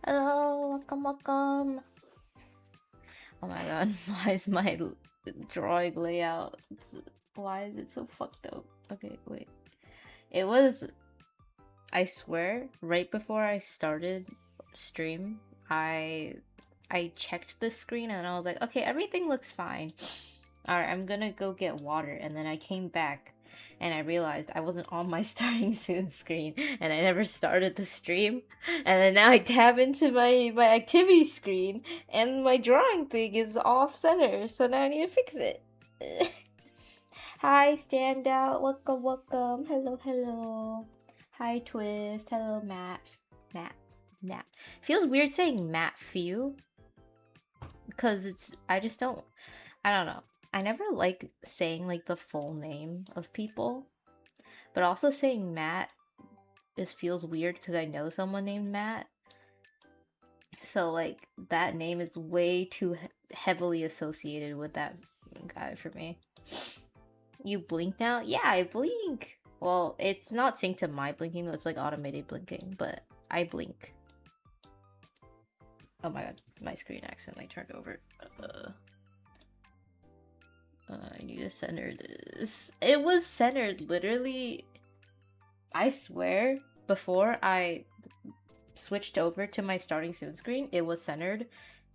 Hello, welcome, welcome. Oh my god, why is my drawing layout? Why is it so fucked up? Okay, wait. It was, I swear, right before I started stream, I checked the screen and I was like, okay, everything looks fine. Alright, I'm gonna go get water. And then I came back and I realized I wasn't on my starting soon screen and I never started the stream. And then now I tab into my activity screen and my drawing thing is off center. So now I need to fix it. Hi, standout. Welcome, welcome. Hello, hello. Hi, Twist. Hello, Matt. Matt. Feels weird saying Matt Few because I just don't, I don't know. I never like saying like the full name of people, but also saying Matt feels weird because I know someone named Matt. So like that name is way too heavily associated with that guy for me. You blink now? Yeah, I blink. Well, it's not synced to my blinking though, it's like automated blinking, but I blink. Oh my god, my screen accidentally turned over. I need to center this. It was centered literally, I swear, before I switched over to my starting soon screen, it was centered,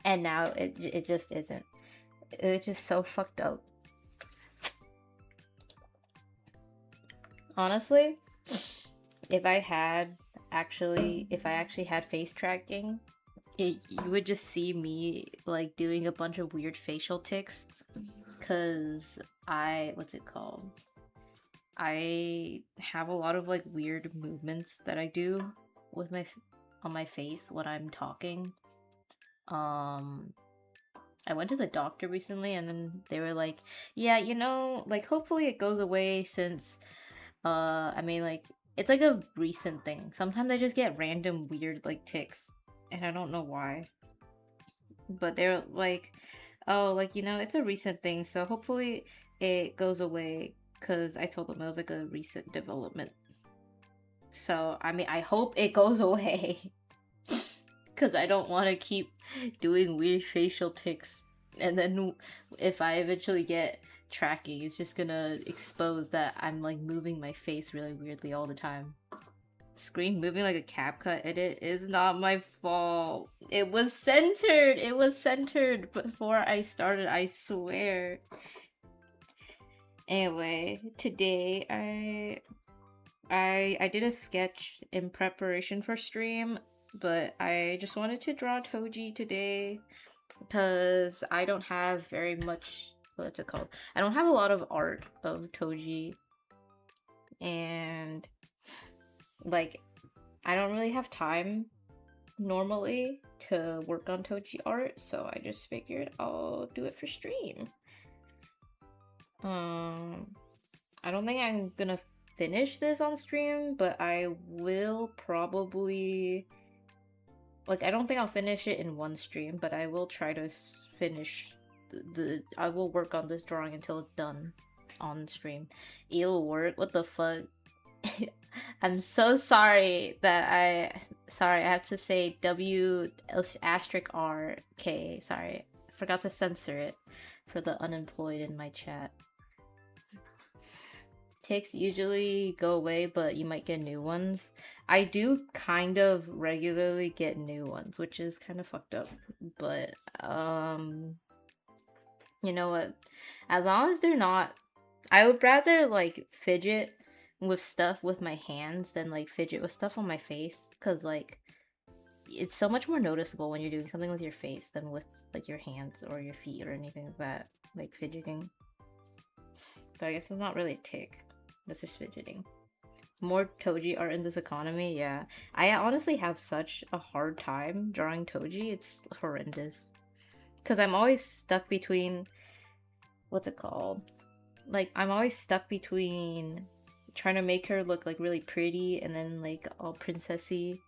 and now it just isn't. It's just so fucked up. Honestly, if I actually had face tracking, you would just see me like doing a bunch of weird facial tics, cause what's it called? I have a lot of like weird movements that I do with on my face when I'm talking. I went to the doctor recently and then they were like, yeah, you know, like hopefully it goes away since I mean like it's like a recent thing. Sometimes I just get random weird like tics and I don't know why. But they're like, oh, like you know, it's a recent thing, so hopefully it goes away because I told them it was like a recent development. So I mean I hope it goes away. Because I don't want to keep doing weird facial tics. And then if I eventually get tracking, it's just gonna expose that I'm like moving my face really weirdly all the time. Screen moving like a CapCut edit is not my fault. It was centered. It was centered before I started, I swear. Anyway, today I did a sketch in preparation for stream, but I just wanted to draw Toji today because I don't have very much, what's it called? I don't have a lot of art of Toji, and like I don't really have time normally to work on Toji art, so I just figured I'll do it for stream. I don't think I'm gonna finish this on stream, but I will probably, like, I don't think I'll finish it in one stream, but I will try to finish I will work on this drawing until it's done on stream. It'll work. What the fuck? I'm so sorry that I have to say W*RK. Sorry, I forgot to censor it for the unemployed in my chat. Tics usually go away, but you might get new ones. I do kind of regularly get new ones, which is kind of fucked up. But, you know what? As long as they're not... I would rather, like, fidget with stuff with my hands than, like, fidget with stuff on my face. Because, like, it's so much more noticeable when you're doing something with your face than with, like, your hands or your feet or anything like that. Like, fidgeting. So I guess it's not really a tic. That's just fidgeting. More Toji art in this economy? Yeah. I honestly have such a hard time drawing Toji. It's horrendous. Because I'm always stuck between... What's it called? Like, I'm always stuck between trying to make her look, like, really pretty and then, like, all princessy.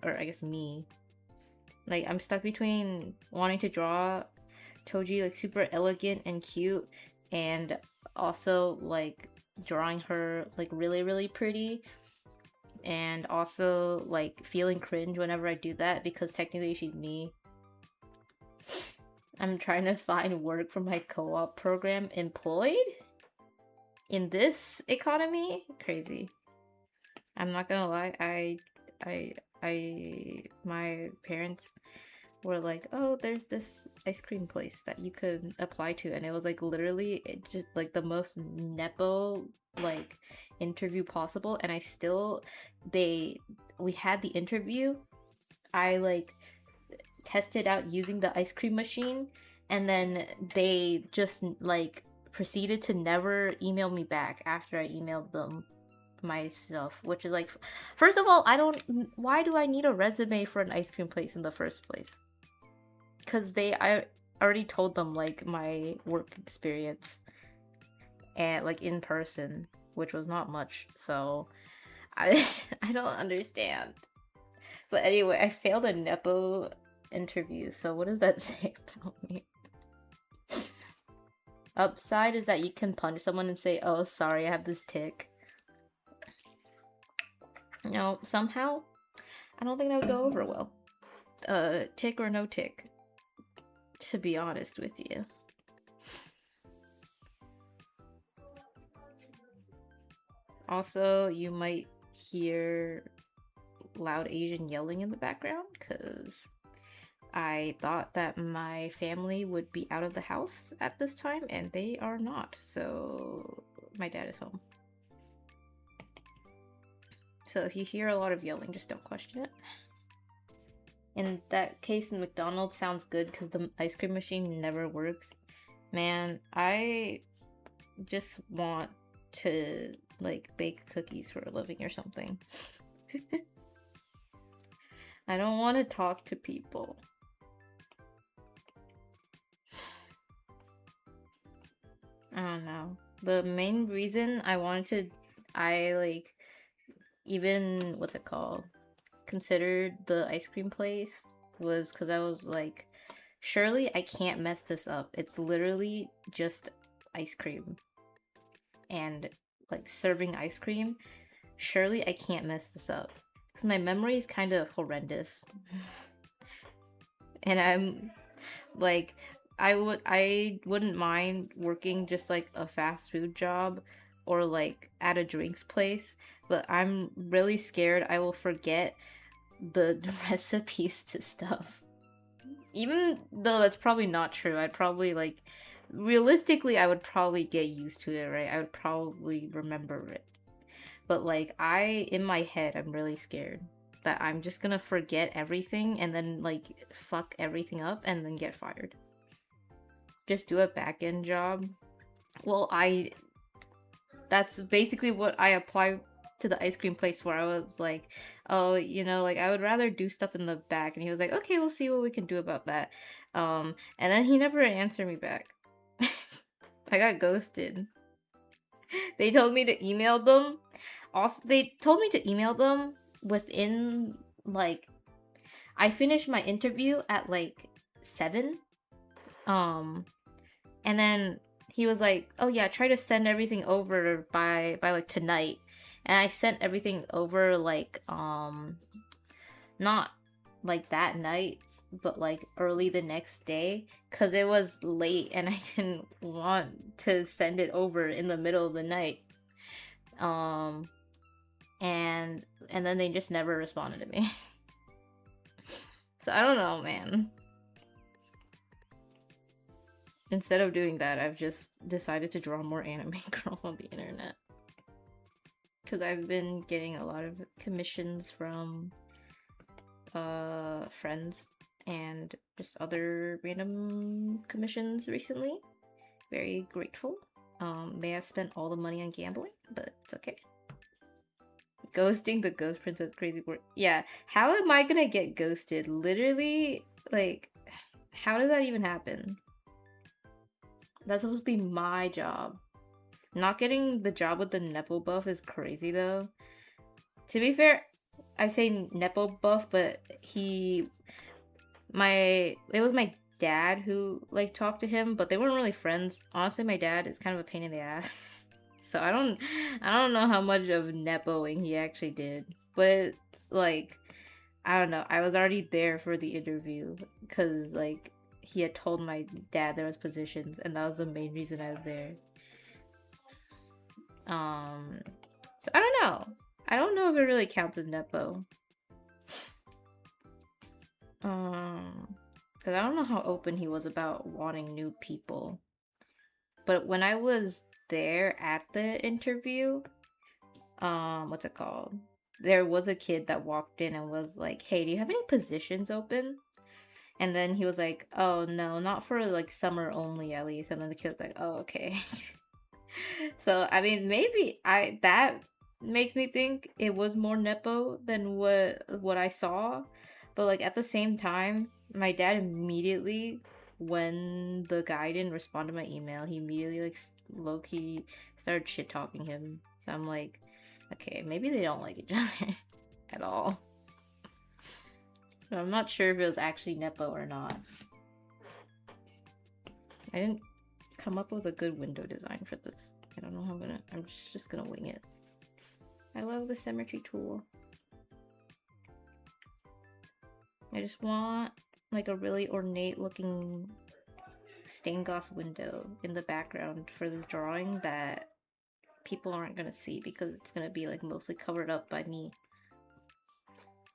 Or, I guess, me. Like, I'm stuck between wanting to draw Toji, like, super elegant and cute and also, like, drawing her like really pretty, and also like feeling cringe whenever I do that because technically she's me. I'm trying to find work for my co-op program. Employed? In this economy? Crazy. I'm not gonna lie, my parents were like, oh, there's this ice cream place that you could apply to, and it was like literally just like the most nepo like interview possible, and we had the interview. I like tested out using the ice cream machine, and then they just like proceeded to never email me back after I emailed them my stuff, which is like, first of all, why do I need a resume for an ice cream place in the first place? Because I already told them like my work experience and like in person, which was not much, so I don't understand. But anyway, I failed a nepo interview, so what does that say about me? Upside is that you can punch someone and say, oh, sorry, I have this tick. No, somehow, I don't think that would go over well. Tick or no tick, to be honest with you. Also, you might hear loud Asian yelling in the background, because I thought that my family would be out of the house at this time, and they are not, so my dad is home. So if you hear a lot of yelling, just don't question it. In that case, McDonald's sounds good because the ice cream machine never works. Man, I just want to like bake cookies for a living or something. I don't want to talk to people. I don't know. The main reason I like even what's it called, considered the ice cream place was because I was like, surely I can't mess this up. It's literally just ice cream and like serving ice cream. Surely I can't mess this up because my memory is kind of horrendous. And I'm like, I wouldn't mind working just like a fast food job or like at a drinks place, but I'm really scared I will forget the recipes to stuff. Even though that's probably not true, I'd probably like, realistically, I would probably get used to it, right? I would probably remember it. But like, in my head, I'm really scared that I'm just gonna forget everything and then like fuck everything up and then get fired. Just do a back-end job. Well, that's basically what I applied to the ice cream place for. I was like, oh, you know, like I would rather do stuff in the back, and he was like, okay, we'll see what we can do about that. And then he never answered me back. I got ghosted. They told me to email them. Also, they told me to email them within like, I finished my interview at like 7. And then he was like, oh yeah, try to send everything over by like tonight. And I sent everything over like not like that night, but like early the next day, because it was late and I didn't want to send it over in the middle of the night. And then they just never responded to me. So I don't know, man. Instead of doing that, I've just decided to draw more anime girls on the internet. Because I've been getting a lot of commissions from friends and just other random commissions recently. Very grateful. May have spent all the money on gambling, but it's okay. Ghosting the ghost princess, crazy word. Yeah, how am I gonna get ghosted? Literally, like, how does that even happen? That's supposed to be my job. Not getting the job with the Nepo buff is crazy though. To be fair, I say Nepo buff, but it was my dad who like talked to him, but they weren't really friends. Honestly, my dad is kind of a pain in the ass. So I don't know how much of Nepoing he actually did. But it's like, I don't know. I was already there for the interview because like he had told my dad there was positions, and that was the main reason I was there. So I don't know. I don't know if it really counts as nepo. Because I don't know how open he was about wanting new people. But when I was there at the interview, what's it called? There was a kid that walked in and was like, "Hey, do you have any positions open?" And then he was like, "Oh no, not for like summer only at least." And then the kid was like, "Oh, okay." So I mean, maybe that makes me think it was more nepo than what I saw. But like at the same time, my dad immediately, when the guy didn't respond to my email, he immediately like low key started shit talking him. So I'm like, okay, maybe they don't like each other at all. So I'm not sure if it was actually nepo or not. I didn't come up with a good window design for this. I don't know how I'm just gonna wing it. I love the symmetry tool. I just want like a really ornate looking stained glass window in the background for this drawing that people aren't gonna see because it's gonna be like mostly covered up by me.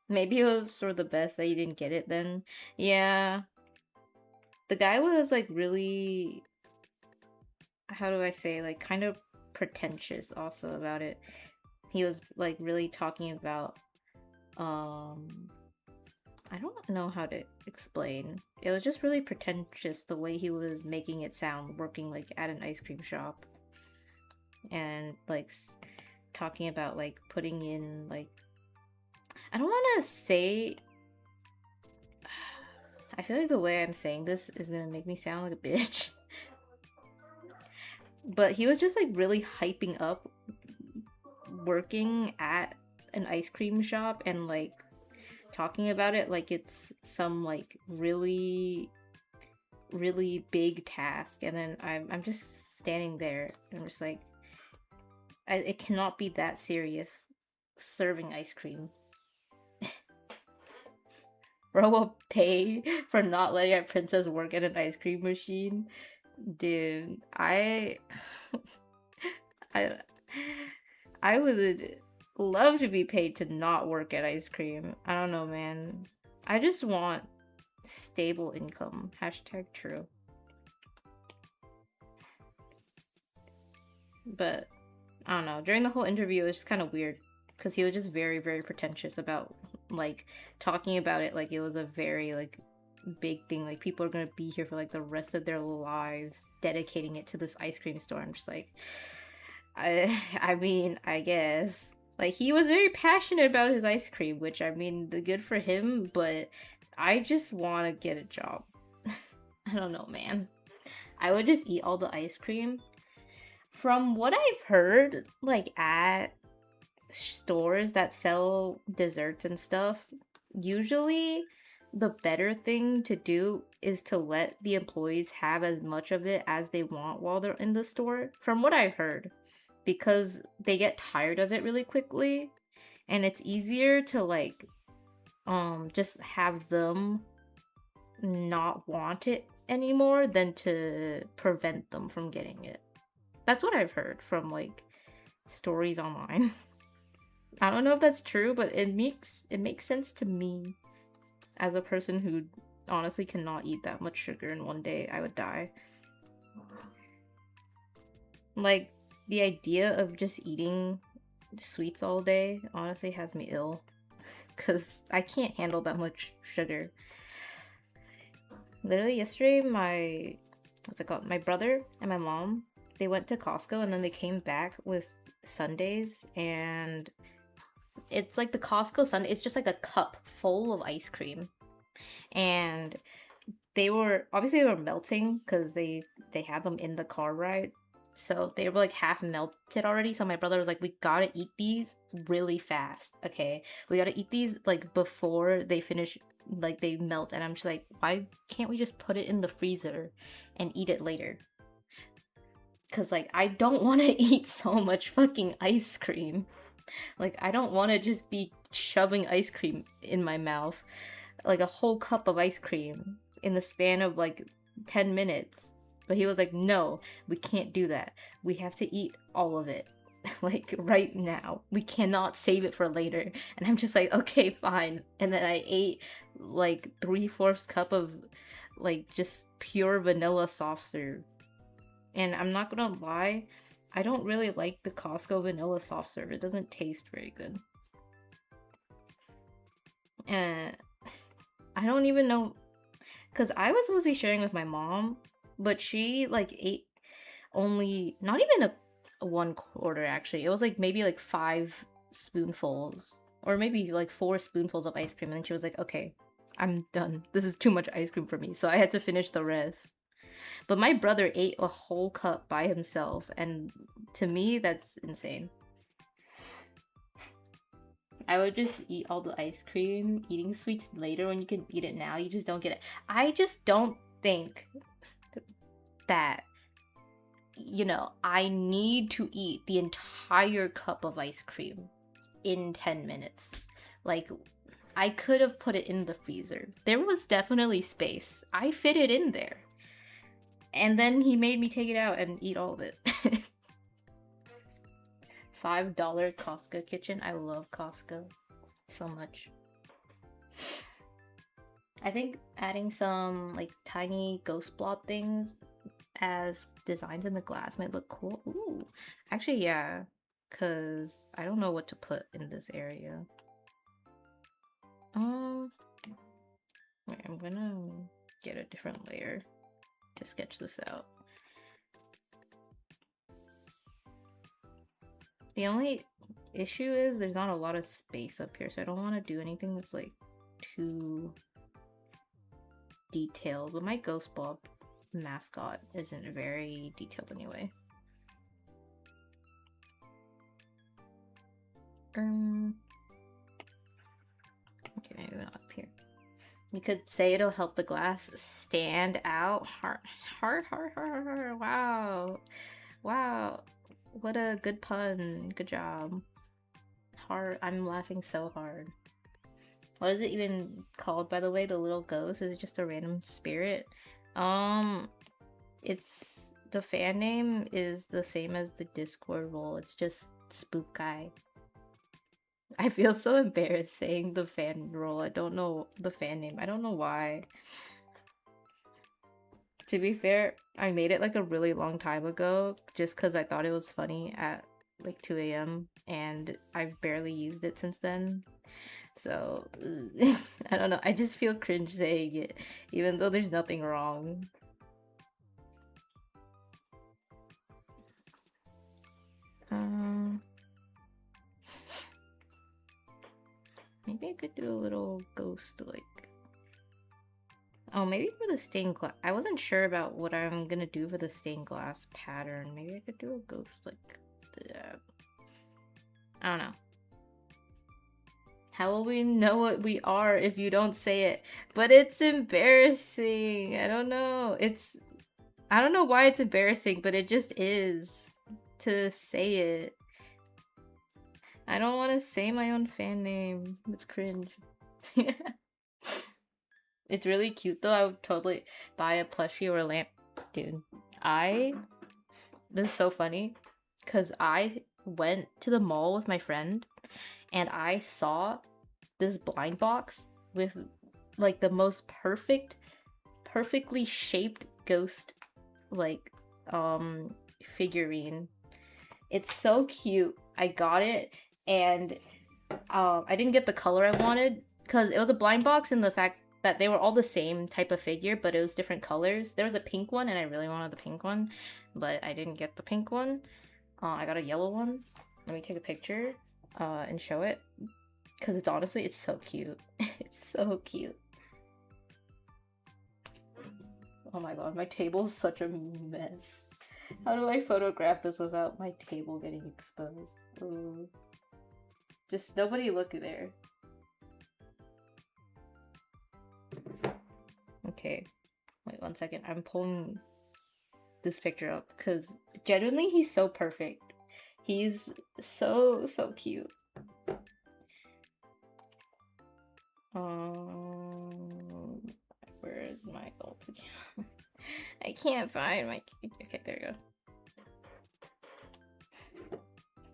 Maybe it was for the best that you didn't get it then. Yeah. The guy was like really, how do I say, like kind of pretentious also about it. He was like really talking about I don't know how to explain. It was just really pretentious the way he was making it sound working like at an ice cream shop. And like talking about like putting in like, I don't want to say, I feel like the way I'm saying this is gonna make me sound like a bitch. But he was just like really hyping up working at an ice cream shop and like talking about it like it's some like really big task. And then I'm just standing there and I'm just like, it cannot be that serious serving ice cream. Bro will pay for not letting our princess work at an ice cream machine. Dude, I would love to be paid to not work at ice cream. I don't know, man. I just want stable income. Hashtag true. But I don't know. During the whole interview, it was just kind of weird because he was just very, very pretentious about like talking about it like it was a very like big thing. Like people are gonna be here for like the rest of their lives, dedicating it to this ice cream store. I'm just like, I mean, I guess. Like he was very passionate about his ice cream, which I mean, good for him. But I just want to get a job. I don't know, man. I would just eat all the ice cream. From what I've heard, like at stores that sell desserts and stuff, usually the better thing to do is to let the employees have as much of it as they want while they're in the store, from what I've heard, because they get tired of it really quickly and it's easier to like just have them not want it anymore than to prevent them from getting it. That's what I've heard from like stories online. I don't know if that's true, but it makes sense to me as a person who honestly cannot eat that much sugar in one day. I would die. Like the idea of just eating sweets all day honestly has me ill because I can't handle that much sugar. Literally yesterday, my brother and my mom, they went to Costco and then they came back with sundaes, and it's like the Costco sundae, it's just like a cup full of ice cream, and they were melting because they had them in the car ride, so they were like half melted already. So my brother was like, we gotta eat these really fast, okay, we gotta eat these like before they finish, like they melt. And I'm just like, why can't we just put it in the freezer and eat it later? Because like I don't want to eat so much fucking ice cream. Like, I don't want to just be shoving ice cream in my mouth, like a whole cup of ice cream in the span of like 10 minutes. But he was like, no, we can't do that. We have to eat all of it. Like, right now. We cannot save it for later. And I'm just like, okay, fine. And then I ate like 3/4 cup of like just pure vanilla soft serve. And I'm not gonna lie, I don't really like the Costco vanilla soft serve. It doesn't taste very good. And I don't even know, because I was supposed to be sharing with my mom, but she like ate only, not even a 1/4 actually. It was like maybe like 5 spoonfuls, or maybe like 4 spoonfuls of ice cream. And then she was like, okay, I'm done. This is too much ice cream for me. So I had to finish the rest. But my brother ate a whole cup by himself, and to me, that's insane. I would just eat all the ice cream. Eating sweets later when you can eat it now, you just don't get it. I just don't think that, you know, I need to eat the entire cup of ice cream in 10 minutes. Like, I could have put it in the freezer. There was definitely space. I fit it in there. And then he made me take it out and eat all of it. $5 Costco kitchen. I love Costco so much. I think adding some like tiny ghost blob things as designs in the glass might look cool. Ooh, actually, yeah, because I don't know what to put in this area. Wait, I'm gonna get a different layer to sketch this out. The only issue is there's not a lot of space up here, so I don't want to do anything that's like too detailed. But my ghost blob mascot isn't very detailed anyway. Okay, maybe not up here. You could say it'll help the glass stand out. Wow. Wow. What a good pun. Good job. Hard. I'm laughing so hard. What is it even called, by the way? The little ghost? Is it just a random spirit? It's... The fan name is the same as the Discord role. It's just Spook Guy. I feel so embarrassed saying the fan role. I don't know the fan name. I don't know why. To be fair, I made it like a really long time ago just because I thought it was funny at like 2 a.m. and I've barely used it since then. So, I don't know. I just feel cringe saying it, even though there's nothing wrong. Maybe I could do a little ghost, like... Oh, maybe for the stained glass. I wasn't sure about what I'm gonna do for the stained glass pattern. Maybe I could do a ghost like that. I don't know. How will we know what we are if you don't say it? But it's embarrassing. I don't know. I don't know why it's embarrassing, but it just is to say it. I don't want to say my own fan name. It's cringe. It's really cute though. I would totally buy a plushie or a lamp. Dude, this is so funny because I went to the mall with my friend and I saw this blind box with like the most perfectly shaped ghost like figurine. It's so cute. I got it and I didn't get the color I wanted because it was a blind box, and the fact that they were all the same type of figure, but it was different colors. There was a pink one, and I really wanted the pink one, but I didn't get the pink one. I got a yellow one. Let me take a picture and show it, because it's honestly, it's so cute. It's so cute. Oh my god, my table's such a mess. How do I photograph this without my table getting exposed? Ooh. Just nobody look there. Okay, wait 1 second. I'm pulling this picture up because genuinely he's so perfect. He's so cute. Where is my alt account? I can't find my. Okay, there you go.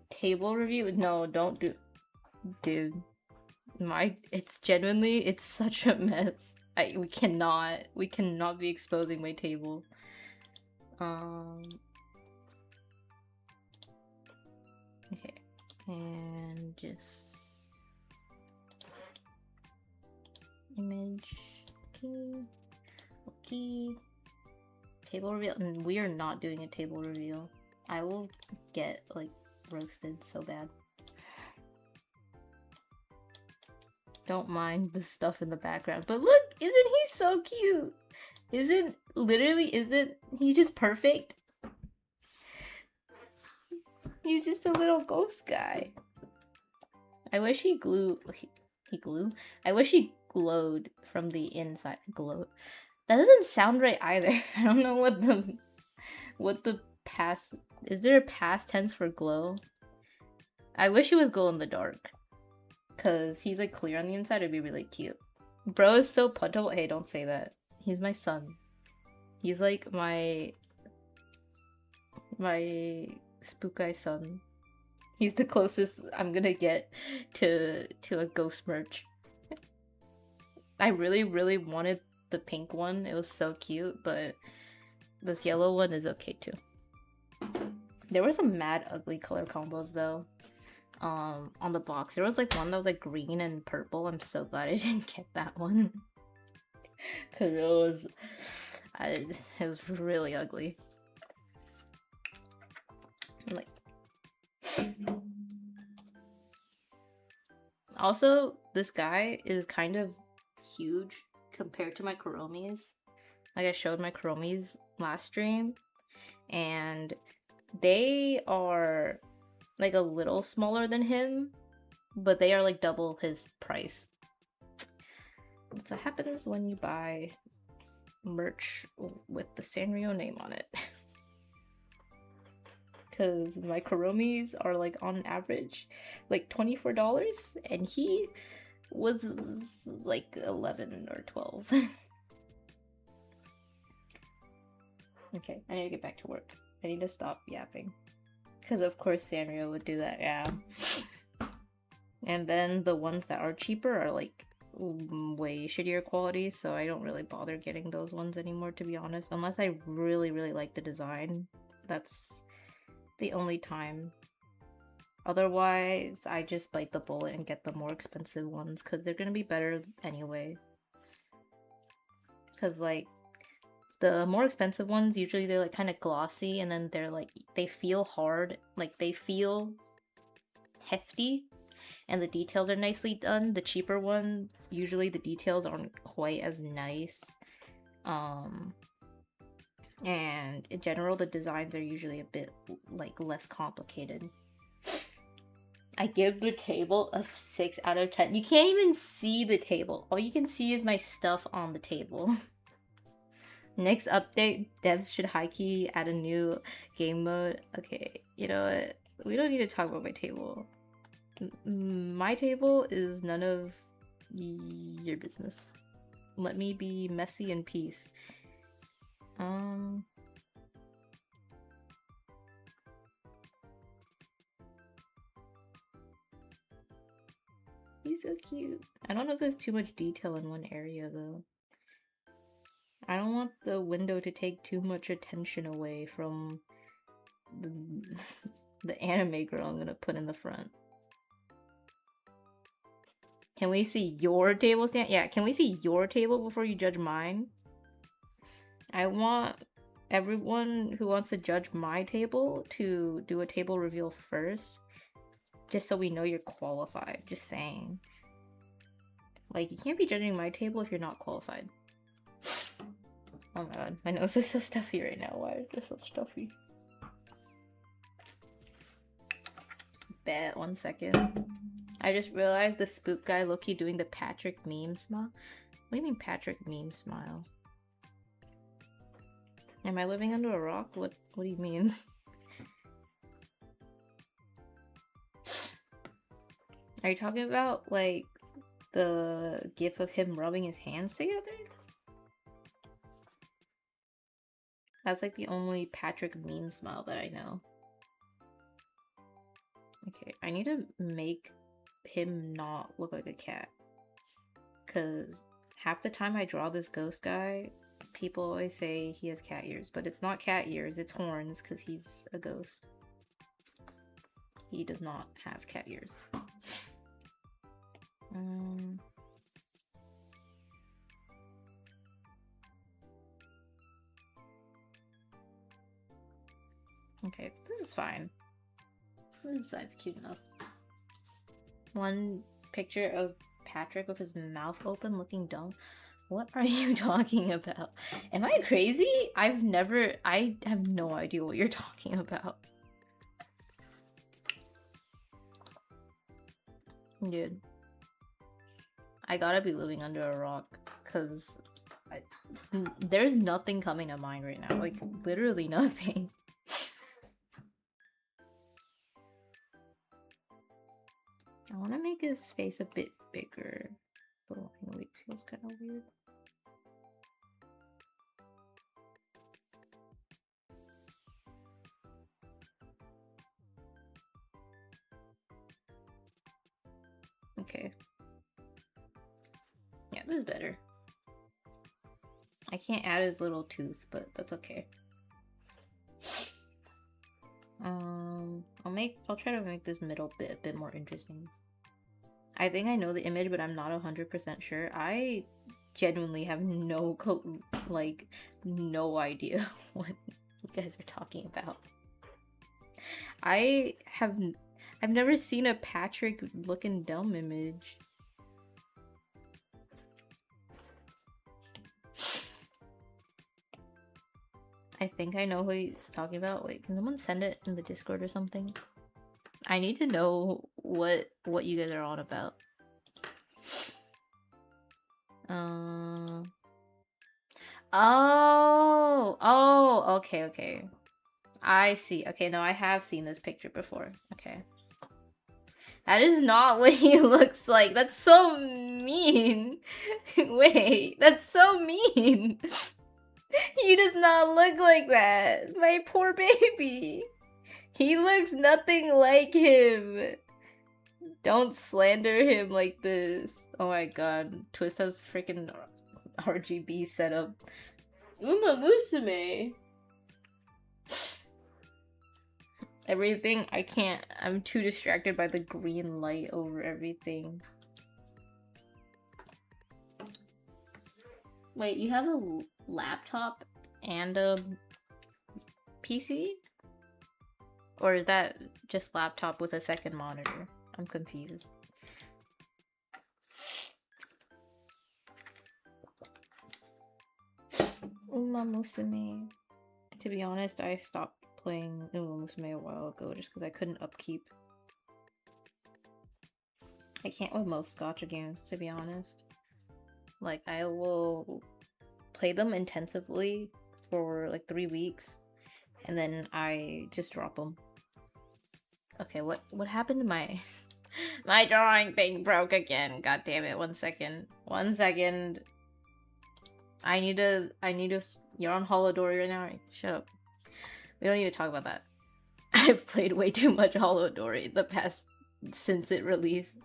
Table review? No, don't do. Dude, it's genuinely, it's such a mess. We cannot be exposing my table. Okay, and just image. Okay. Table reveal. We are not doing a table reveal. I will get like roasted so bad. Don't mind the stuff in the background, but look, isn't he so cute? Isn't he just perfect? He's just a little ghost guy. I wish he I wish he glowed from the inside. Glowed. That doesn't sound right either. I don't know what the past. Is there a past tense for glow? I wish he was glow in the dark. Cause he's like clear on the inside, it'd be really cute. Bro is so puntable. Hey, don't say that. He's my son. He's like my spook eye son. He's the closest I'm gonna get to a ghost merch. I really wanted the pink one. It was so cute, but this yellow one is okay too. There were some mad ugly color combos though. On the box. There was like one that was like green and purple. I'm so glad I didn't get that one. Cause it was really ugly. Like, also, this guy is kind of huge compared to my Kuromis. Like I showed my Kuromis last stream, and they are like a little smaller than him, but they are like double his price. That's what happens when you buy merch with the Sanrio name on it. Because my Kuromis are like on average like $24, and he was like 11 or 12. Okay, I need to get back to work. I need to stop yapping. Because of course Sanrio would do that, yeah. And then the ones that are cheaper are like way shittier quality, so I don't really bother getting those ones anymore, to be honest. Unless I really like the design. That's the only time. Otherwise, I just bite the bullet and get the more expensive ones, because they're gonna be better anyway. Because like, the more expensive ones, usually they're like kind of glossy, and then they're like, they feel hard, like they feel hefty, and the details are nicely done. The cheaper ones, usually the details aren't quite as nice. And in general, the designs are usually a bit like less complicated. I give the table a 6 out of 10. You can't even see the table. All you can see is my stuff on the table. Next update, devs should high-key add a new game mode. Okay, you know what? We don't need to talk about my table. My table is none of your business. Let me be messy in peace. He's so cute. I don't know if there's too much detail in one area though. I don't want the window to take too much attention away from the anime girl I'm gonna put in the front. Can we see your table stand? Yeah, can we see your table before you judge mine? I want everyone who wants to judge my table to do a table reveal first. Just so we know you're qualified. Just saying. Like, you can't be judging my table if you're not qualified. Oh my god, my nose is so stuffy right now. Why is it so stuffy? Bet, 1 second. I just realized the spook guy low-key doing the Patrick meme smile. What do you mean Patrick meme smile? Am I living under a rock? What do you mean? Are you talking about like the gif of him rubbing his hands together. That's like the only Patrick meme smile that I know. Okay, I need to make him not look like a cat. Because half the time I draw this ghost guy, people always say he has cat ears. But it's not cat ears, it's horns because he's a ghost. He does not have cat ears. Okay, this is fine. This side's cute enough. One picture of Patrick with his mouth open looking dumb. What are you talking about? Am I crazy? I have no idea what you're talking about. Dude. I gotta be living under a rock, because there's nothing coming to mind right now. Like, literally nothing. I want to make his face a bit bigger. The line weight feels kind of weird. Okay. Yeah, this is better. I can't add his little tooth, but that's okay. I'll try to make this middle bit a bit more interesting. I think I know the image, but I'm not 100% sure. I genuinely have no idea what you guys are talking about. I've never seen a Patrick looking dumb image. I think I know who he's talking about. Wait, can someone send it in the Discord or something? I need to know what you guys are on about. Oh, okay. I see. Okay, no, I have seen this picture before. Okay. That is not what he looks like. That's so mean. Wait, that's so mean. He does not look like that. My poor baby. He looks nothing like him. Don't slander him like this. Oh my god. Twist has freaking RGB set up. Uma Musume. Everything, I can't. I'm too distracted by the green light over everything. Wait, you have a laptop and a PC? Or is that just laptop with a second monitor? I'm confused. Uma Musume. To be honest, I stopped playing Uma Musume a while ago just because I couldn't upkeep. I can't with most gacha games, to be honest. Like, I will play them intensively for like 3 weeks and then I just drop them. Okay, what happened to my my drawing thing broke again. God damn it. 1 second. 1 second. I need to you're on Holodori right now. Shut up. We don't need to talk about that. I've played way too much Holodori since it released.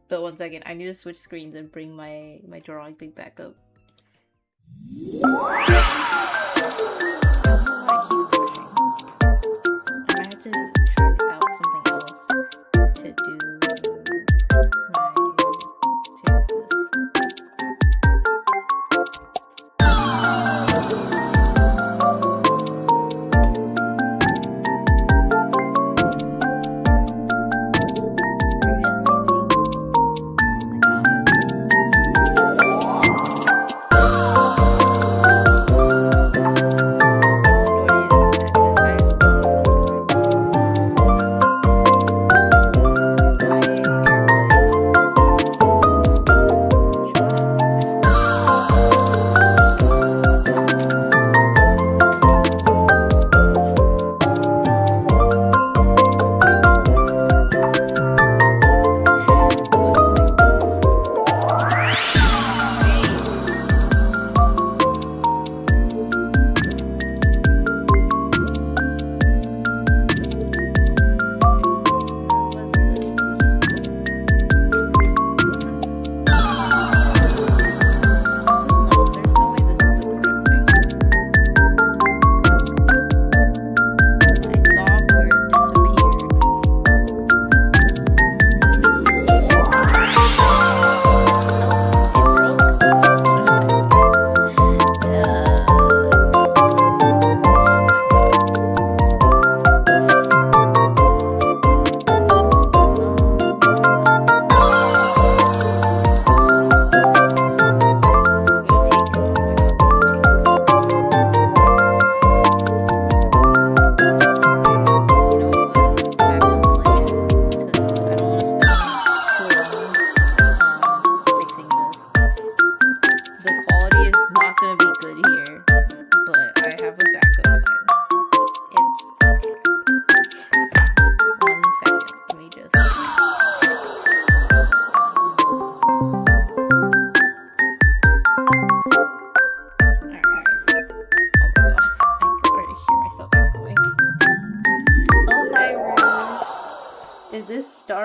But 1 second, I need to switch screens and bring my drawing thing back up. I have to try out something else to do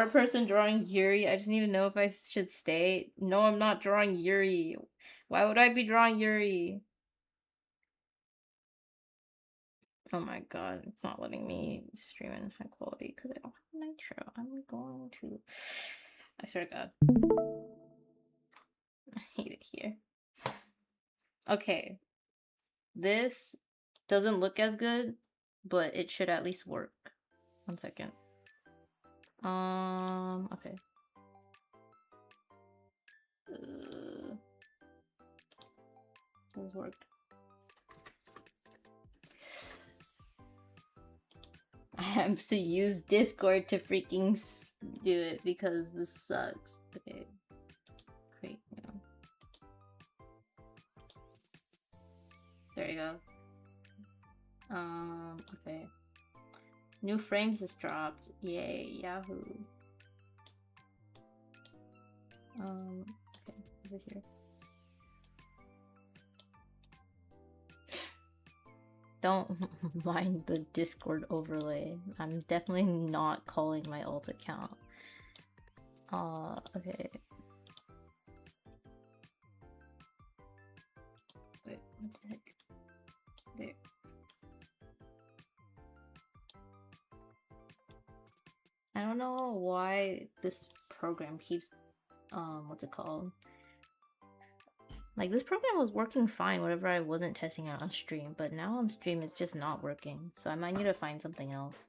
a person drawing Yuri. I just need to know if I should stay. No, I'm not drawing Yuri. Why would I be drawing Yuri? Oh my god, it's not letting me stream in high quality because I don't have nitro. I'm going to... I swear to god. I hate it here. Okay. This doesn't look as good, but it should at least work. 1 second. Okay. Does work. I have to use Discord to freaking do it because this sucks. Okay. Great. Yeah. There you go. Okay. New frames just dropped. Yay, Yahoo. Okay, over here. Don't mind the Discord overlay. I'm definitely not calling my alt account. Okay. Wait, what the heck? There. I don't know why this program keeps, what's it called? Like, this program was working fine whenever I wasn't testing it on stream, but now on stream it's just not working. So I might need to find something else.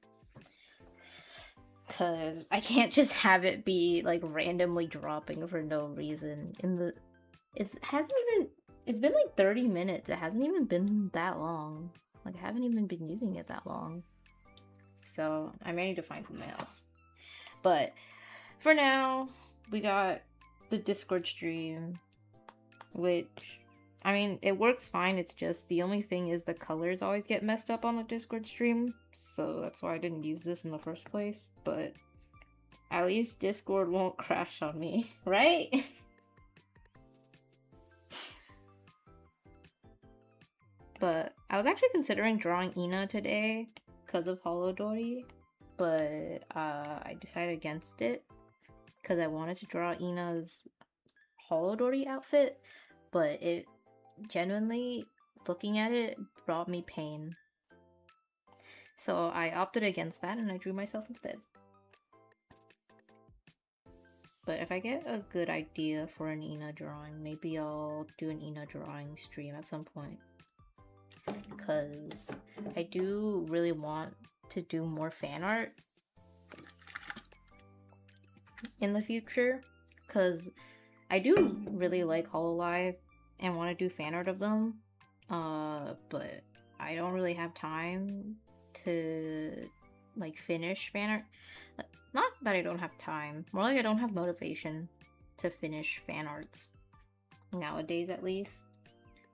Cause I can't just have it be, like, randomly dropping for no reason. It's been like 30 minutes. It hasn't even been that long. Like, I haven't even been using it that long. So I may need to find something else. But for now, we got the Discord stream. Which, I mean, it works fine. It's just the only thing is the colors always get messed up on the Discord stream. So that's why I didn't use this in the first place. But at least Discord won't crash on me, right? But I was actually considering drawing Ina today because of Holodori. But I decided against it because I wanted to draw Ina's Holodori outfit, but it genuinely, looking at it, brought me pain. So I opted against that and I drew myself instead. But if I get a good idea for an Ina drawing, maybe I'll do an Ina drawing stream at some point. Because I do really want to do more fan art in the future. Because I do really like Hololive and want to do fan art of them, but I don't really have time to, like, finish fan art. Not that I don't have time, more like I don't have motivation to finish fan arts, nowadays at least.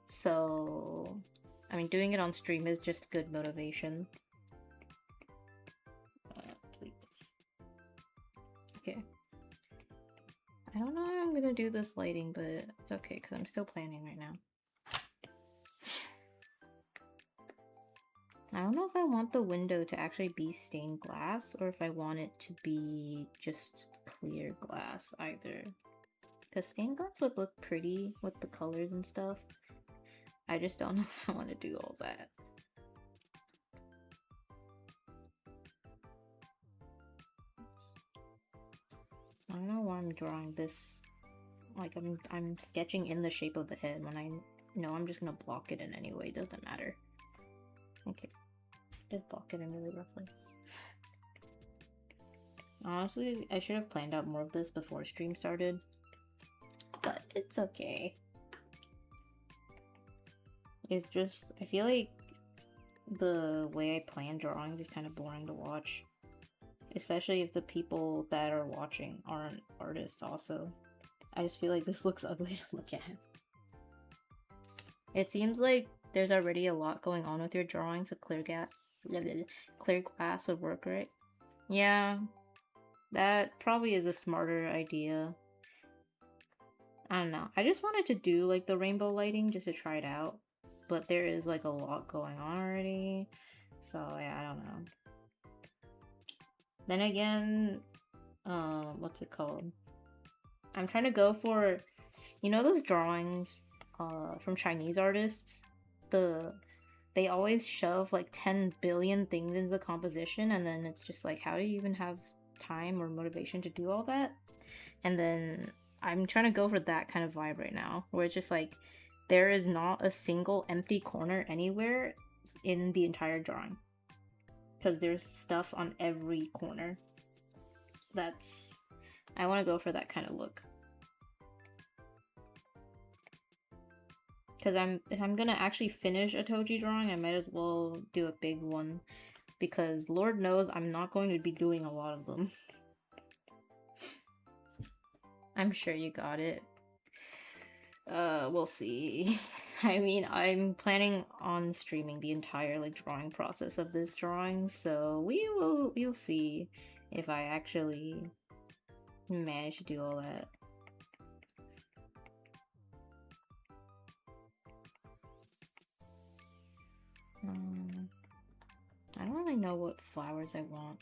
So, I mean, doing it on stream is just good motivation. Delete this. Okay. I don't know how I'm gonna do this lighting, but it's okay because I'm still planning right now. I don't know if I want the window to actually be stained glass or if I want it to be just clear glass either. Because stained glass would look pretty with the colors and stuff. I just don't know if I want to do all that. I don't know why I'm drawing this. Like, I'm sketching in the shape of the head when I know I'm just gonna block it in anyway. It doesn't matter. Okay. Just block it in really roughly. Honestly, I should have planned out more of this before stream started. But it's okay. It's just, I feel like the way I plan drawings is kind of boring to watch. Especially if the people that are watching aren't artists also. I just feel like this looks ugly to look at. It seems like there's already a lot going on with your drawings, so clear glass would work, right? Yeah, that probably is a smarter idea. I don't know. I just wanted to do like the rainbow lighting just to try it out. But there is like a lot going on already. So yeah, I don't know. Then again, what's it called? I'm trying to go for, you know, those drawings from Chinese artists? They always shove like 10 billion things into the composition, and then it's just like, how do you even have time or motivation to do all that? And then I'm trying to go for that kind of vibe right now, where it's just like there is not a single empty corner anywhere in the entire drawing, because there's stuff on every corner. I want to go for that kind of look. Because if I'm gonna actually finish a Toji drawing, I might as well do a big one, because Lord knows I'm not going to be doing a lot of them. I'm sure you got it. We'll see. I mean, I'm planning on streaming the entire like drawing process of this drawing, so we'll see if I actually manage to do all that. I don't really know what flowers I want.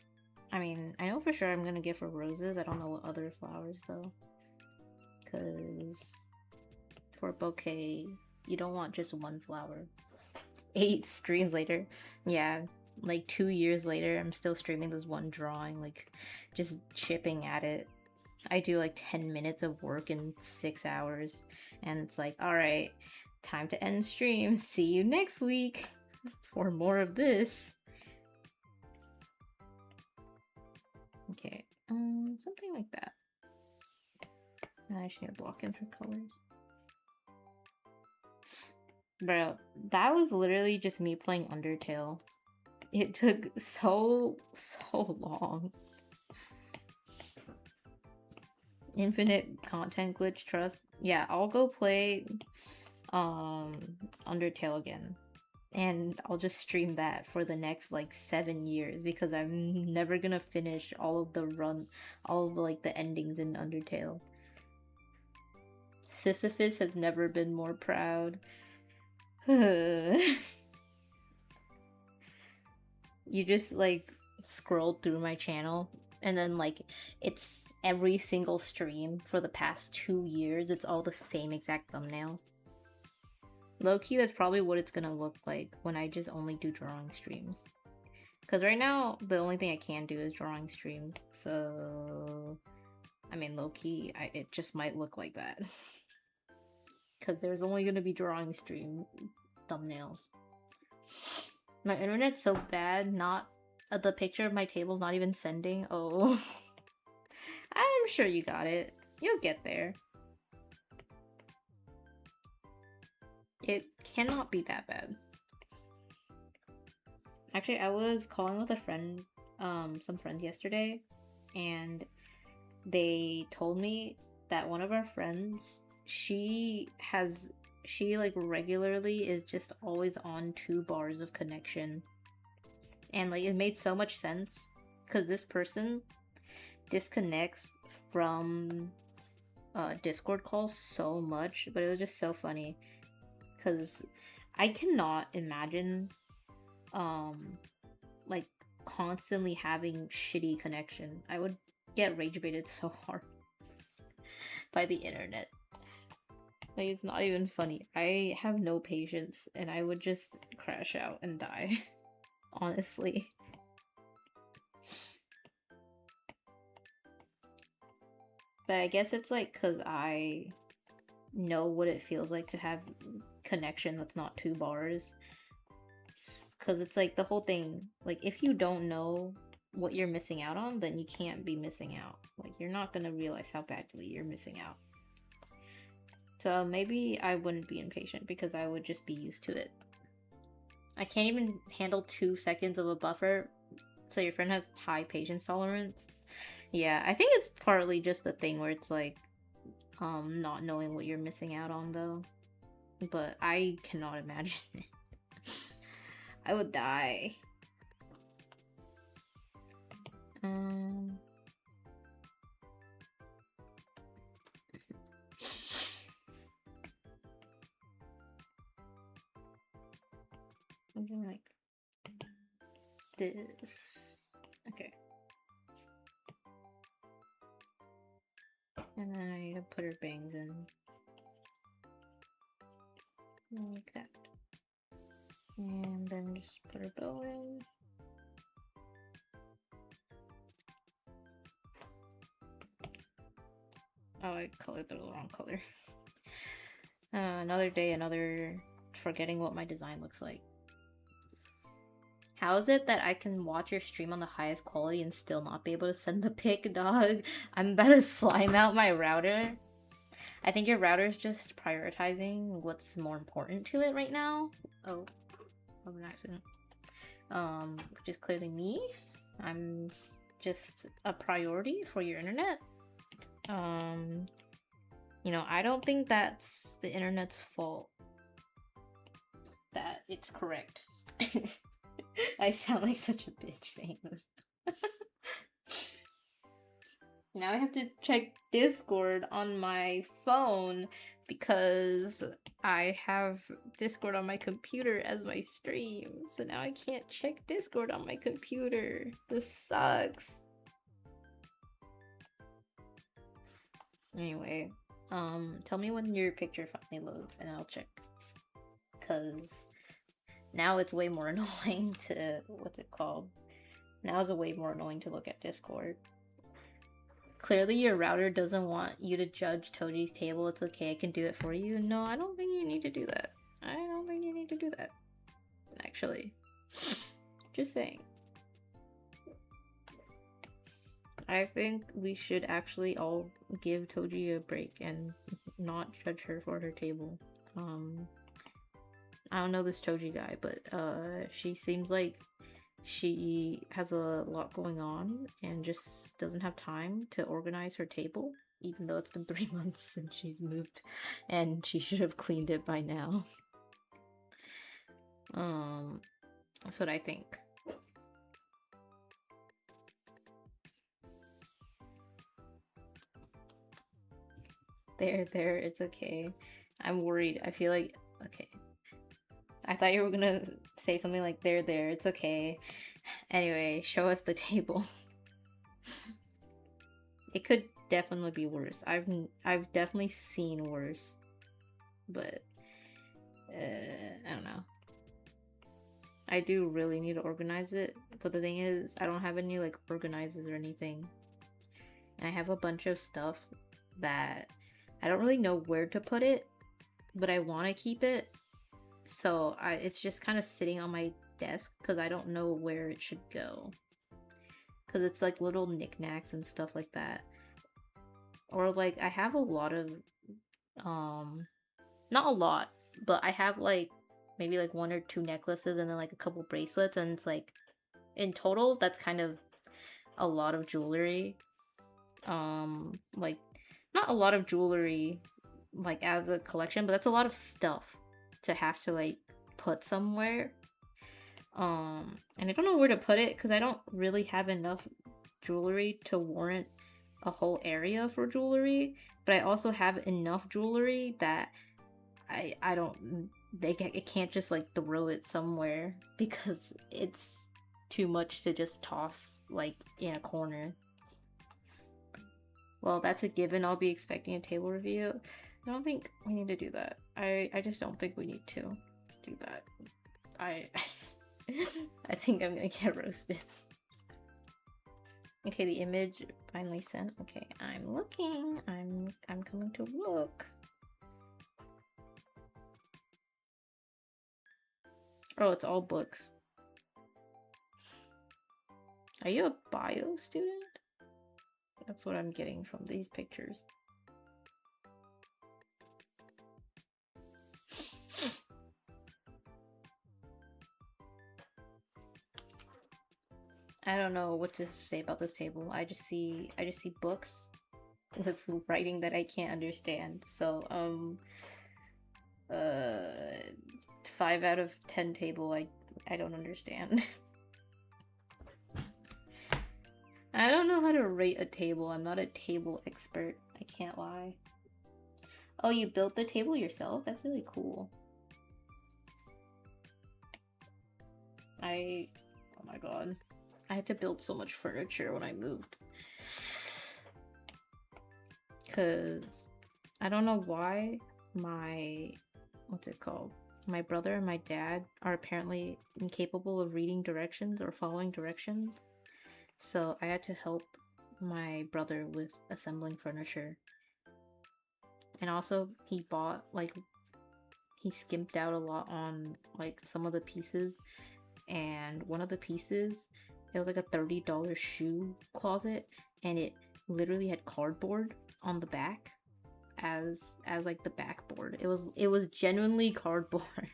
I mean, I know for sure I'm gonna get for roses. I don't know what other flowers though. Because for a bouquet, you don't want just one flower. 8 streams later. Yeah, like 2 years later, I'm still streaming this one drawing, like just chipping at it. I do like 10 minutes of work in 6 hours, and it's like, alright, time to end stream. See you next week for more of this. Okay, something like that. I just need to block in her colors. Bro, that was literally just me playing Undertale. It took so long. Infinite content glitch, trust. Yeah, I'll go play Undertale again. And I'll just stream that for the next like 7 years, because I'm never gonna finish all of like the endings in Undertale. Sisyphus has never been more proud. You just like scrolled through my channel, and then like it's every single stream for the past 2 years, it's all the same exact thumbnail. Low-key, that's probably what it's gonna look like when I just only do drawing streams. Because right now, the only thing I can do is drawing streams. So, I mean, low-key, it just might look like that. Because there's only gonna be drawing stream thumbnails. My internet's so bad, the picture of my table's not even sending. Oh. I'm sure you got it. You'll get there. It cannot be that bad. Actually, I was calling with a friend, some friends yesterday, and they told me that one of our friends, she like regularly is just always on 2 bars of connection. And like it made so much sense, because this person disconnects from Discord calls so much, but it was just so funny. Because I cannot imagine like constantly having shitty connection. I would get rage baited so hard by the internet. Like, it's not even funny. I have no patience, and I would just crash out and die. Honestly. But I guess it's like because I know what it feels like to have connection that's not 2 bars. Because it's like the whole thing, like if you don't know what you're missing out on, then you can't be missing out. Like you're not gonna realize how badly you're missing out. So maybe I wouldn't be impatient, because I would just be used to it. I can't even handle 2 seconds of a buffer. So your friend has high patience tolerance. Yeah, I think it's partly just the thing where it's like not knowing what you're missing out on though. But I cannot imagine it. I would die. Something like this. Okay. And then I need to put her bangs in. Like that. And then just put her bow in. Oh, I colored the wrong color. Another day, another forgetting what my design looks like. How is it that I can watch your stream on the highest quality and still not be able to send the pic, dog? I'm about to slime out my router. I think your router is just prioritizing what's more important to it right now. Oh, an accident. Which is clearly me. I'm just a priority for your internet. You know, I don't think that's the internet's fault that it's correct. I sound like such a bitch saying this. Now I have to check Discord on my phone because I have Discord on my computer as my stream. So now I can't check Discord on my computer. This sucks. Anyway, tell me when your picture finally loads and I'll check. Cause now it's way more annoying to, what's it called? Now it's way more annoying to look at Discord. Clearly your router doesn't want you to judge Toji's table. It's okay, I can do it for you. No, I don't think you need to do that. I don't think you need to do that. Actually. Just saying. I think we should actually all give Toji a break and not judge her for her table. I don't know this Toji guy, but she seems like she has a lot going on and just doesn't have time to organize her table, even though it's been 3 months since she's moved and she should have cleaned it by now. That's what I think. There, it's okay. I'm worried. I feel like, okay. I thought you were gonna say something like, there, it's okay. Anyway, show us the table. It could definitely be worse. I've definitely seen worse. But, I don't know. I do really need to organize it, but the thing is, I don't have any, like, organizers or anything. And I have a bunch of stuff that I don't really know where to put it, but I want to keep it. So it's just kind of sitting on my desk because I don't know where it should go. Because it's like little knickknacks and stuff like that. Or like I have a lot of, not a lot, but I have like maybe like 1 or 2 necklaces and then like a couple bracelets, and it's like in total that's kind of a lot of jewelry. Like not a lot of jewelry like as a collection, but that's a lot of stuff to have to like put somewhere. And I don't know where to put it because I don't really have enough jewelry to warrant a whole area for jewelry, but I also have enough jewelry that I don't, it can't just like throw it somewhere because it's too much to just toss like in a corner. Well, that's a given. I'll be expecting a table review. I don't think we need to do that. I just don't think we need to do that. I think I'm gonna get roasted. Okay, the image finally sent. Okay, I'm looking. I'm coming to look. Oh, it's all books. Are you a bio student? That's what I'm getting from these pictures. I don't know what to say about this table. I just see books with writing that I can't understand. So 5 out of 10 table I don't understand. I don't know how to rate a table. I'm not a table expert. I can't lie. Oh, you built the table yourself? That's really cool. Oh my god. I had to build so much furniture when I moved. Cause I don't know why my brother and my dad are apparently incapable of reading directions or following directions. So I had to help my brother with assembling furniture. And also he bought he skimped out a lot on like some of the pieces, and one of the pieces, it was like a $30 shoe closet, and it literally had cardboard on the back as like the backboard. It was genuinely cardboard.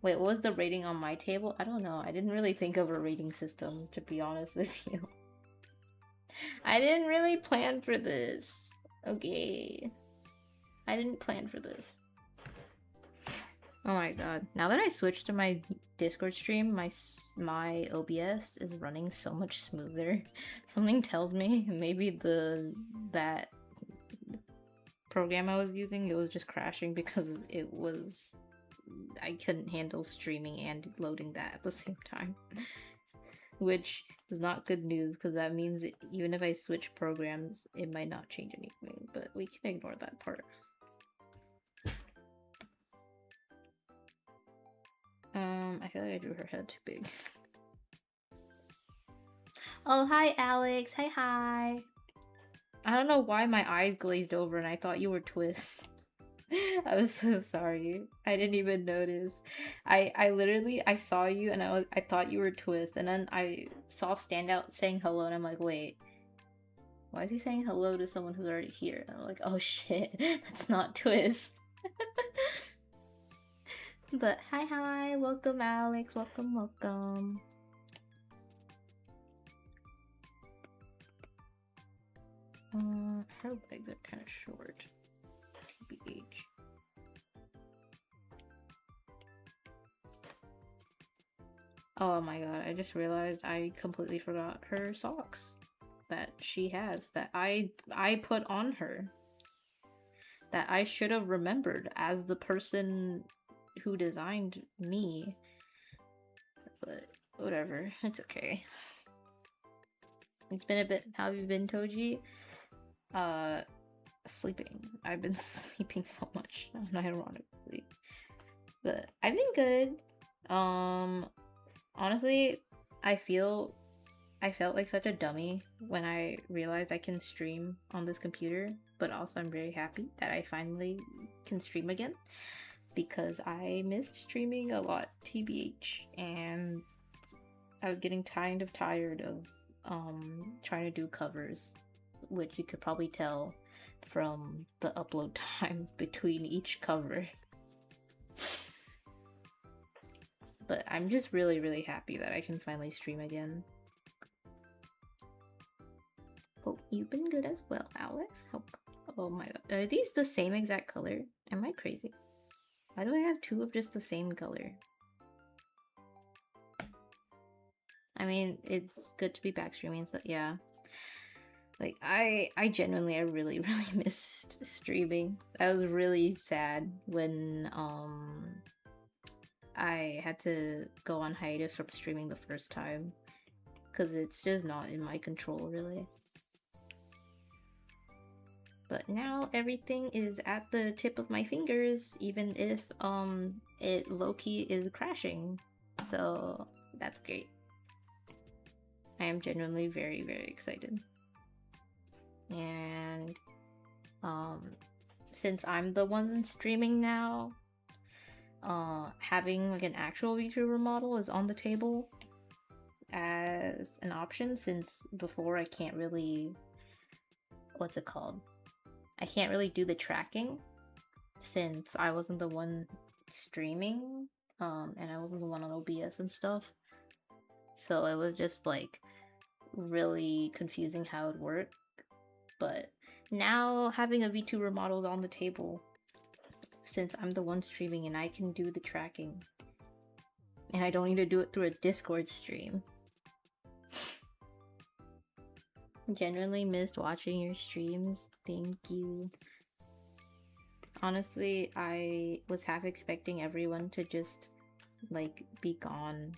Wait, what was the rating on my table? I don't know. I didn't really think of a rating system, to be honest with you. I didn't really plan for this. Okay. I didn't plan for this. Oh my god. Now that I switched to my Discord stream, my OBS is running so much smoother. Something tells me maybe that program I was using, it was just crashing because I couldn't handle streaming and loading that at the same time. Which is not good news, because that means even if I switch programs, it might not change anything, but we can ignore that part. I feel like I drew her head too big. Oh, hi Alex. Hi. I don't know why my eyes glazed over and I thought you were Twist. I was so sorry. I didn't even notice. I literally saw you and I thought you were Twist, and then I saw Standout saying hello and I'm like, wait, why is he saying hello to someone who's already here? And I'm like, oh shit, that's not Twist. But hi, welcome Alex, welcome. Her legs are kind of short. TBH. Oh my god, I just realized I completely forgot her socks that she has, that I put on her. That I should have remembered as the person who designed me. But whatever, it's okay. It's been a bit. How have you been, Toji? Sleeping. I've been sleeping so much, unironically. But I've been good. Honestly, I felt like such a dummy when I realized I can stream on this computer, but also I'm very happy that I finally can stream again, because I missed streaming a lot, TBH, and I was getting kind of tired of trying to do covers, which you could probably tell from the upload time between each cover. But I'm just really happy that I can finally stream again. Hope you've been good as well, Alex. Oh my god, are these the same exact color? Am I crazy? Why do I have two of just the same color? I mean, it's good to be back streaming, so yeah. Like, I really missed streaming. I was really sad when, I had to go on hiatus from streaming the first time, because it's just not in my control, really. But now everything is at the tip of my fingers, even if, it low-key is crashing. So, that's great. I am genuinely very excited. And since I'm the one streaming now, having like an actual VTuber model is on the table as an option, since before I can't really, what's it called? I can't really do the tracking since I wasn't the one streaming, and I wasn't the one on OBS and stuff. So it was just like really confusing how it worked. But now having a VTuber model is on the table, since I'm the one streaming and I can do the tracking. And I don't need to do it through a Discord stream. Genuinely missed watching your streams. Thank you. Honestly, I was half expecting everyone to just like be gone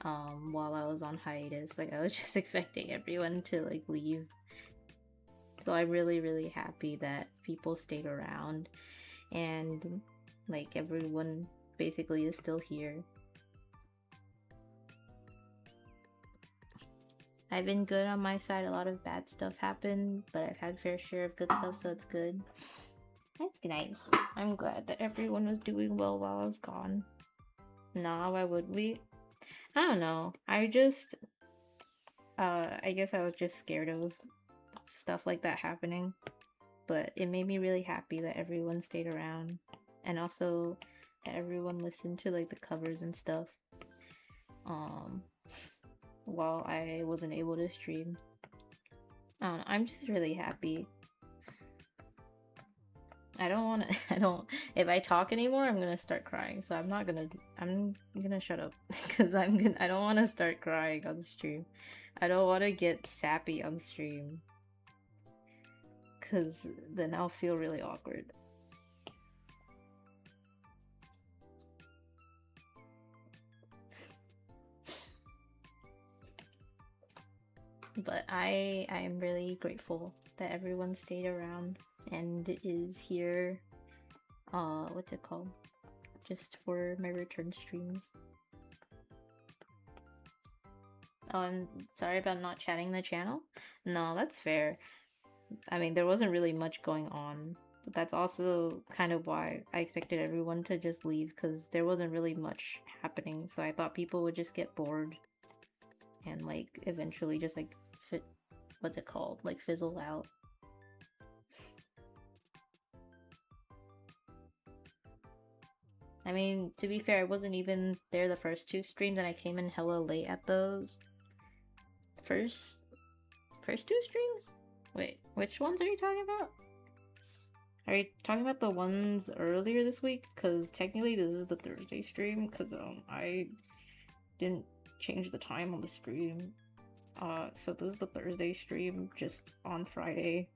while I was on hiatus. Like, I was just expecting everyone to like leave So I'm really, really happy that people stayed around and like everyone basically is still here. I've been good on my side. A lot of bad stuff happened, but I've had fair share of good stuff, so it's good. That's nice. I'm glad that everyone was doing well while I was gone. Nah, why would we? I don't know. I guess I was just scared of stuff like that happening. But it made me really happy that everyone stayed around. And also that everyone listened to like the covers and stuff. While I wasn't able to stream. I don't know, I'm just really happy. If I talk anymore, I'm gonna start crying. So I'm gonna shut up. Because I don't want to start crying on stream. I don't want to get sappy on stream. Because then I'll feel really awkward. But I am really grateful that everyone stayed around and is here, what's it called? Just for my return streams. Oh, I'm sorry about not chatting the channel? No, that's fair. I mean, there wasn't really much going on. But that's also kind of why I expected everyone to just leave, because there wasn't really much happening, so I thought people would just get bored. And like, eventually just like, what's it called? Like, fizzle out. I mean, to be fair, I wasn't even there the first 2 streams, and I came in hella late at those first 2 streams? Wait, which ones are you talking about? Are you talking about the ones earlier this week? Because technically this is the Thursday stream, because I didn't change the time on the stream. So this is the Thursday stream, just on Friday.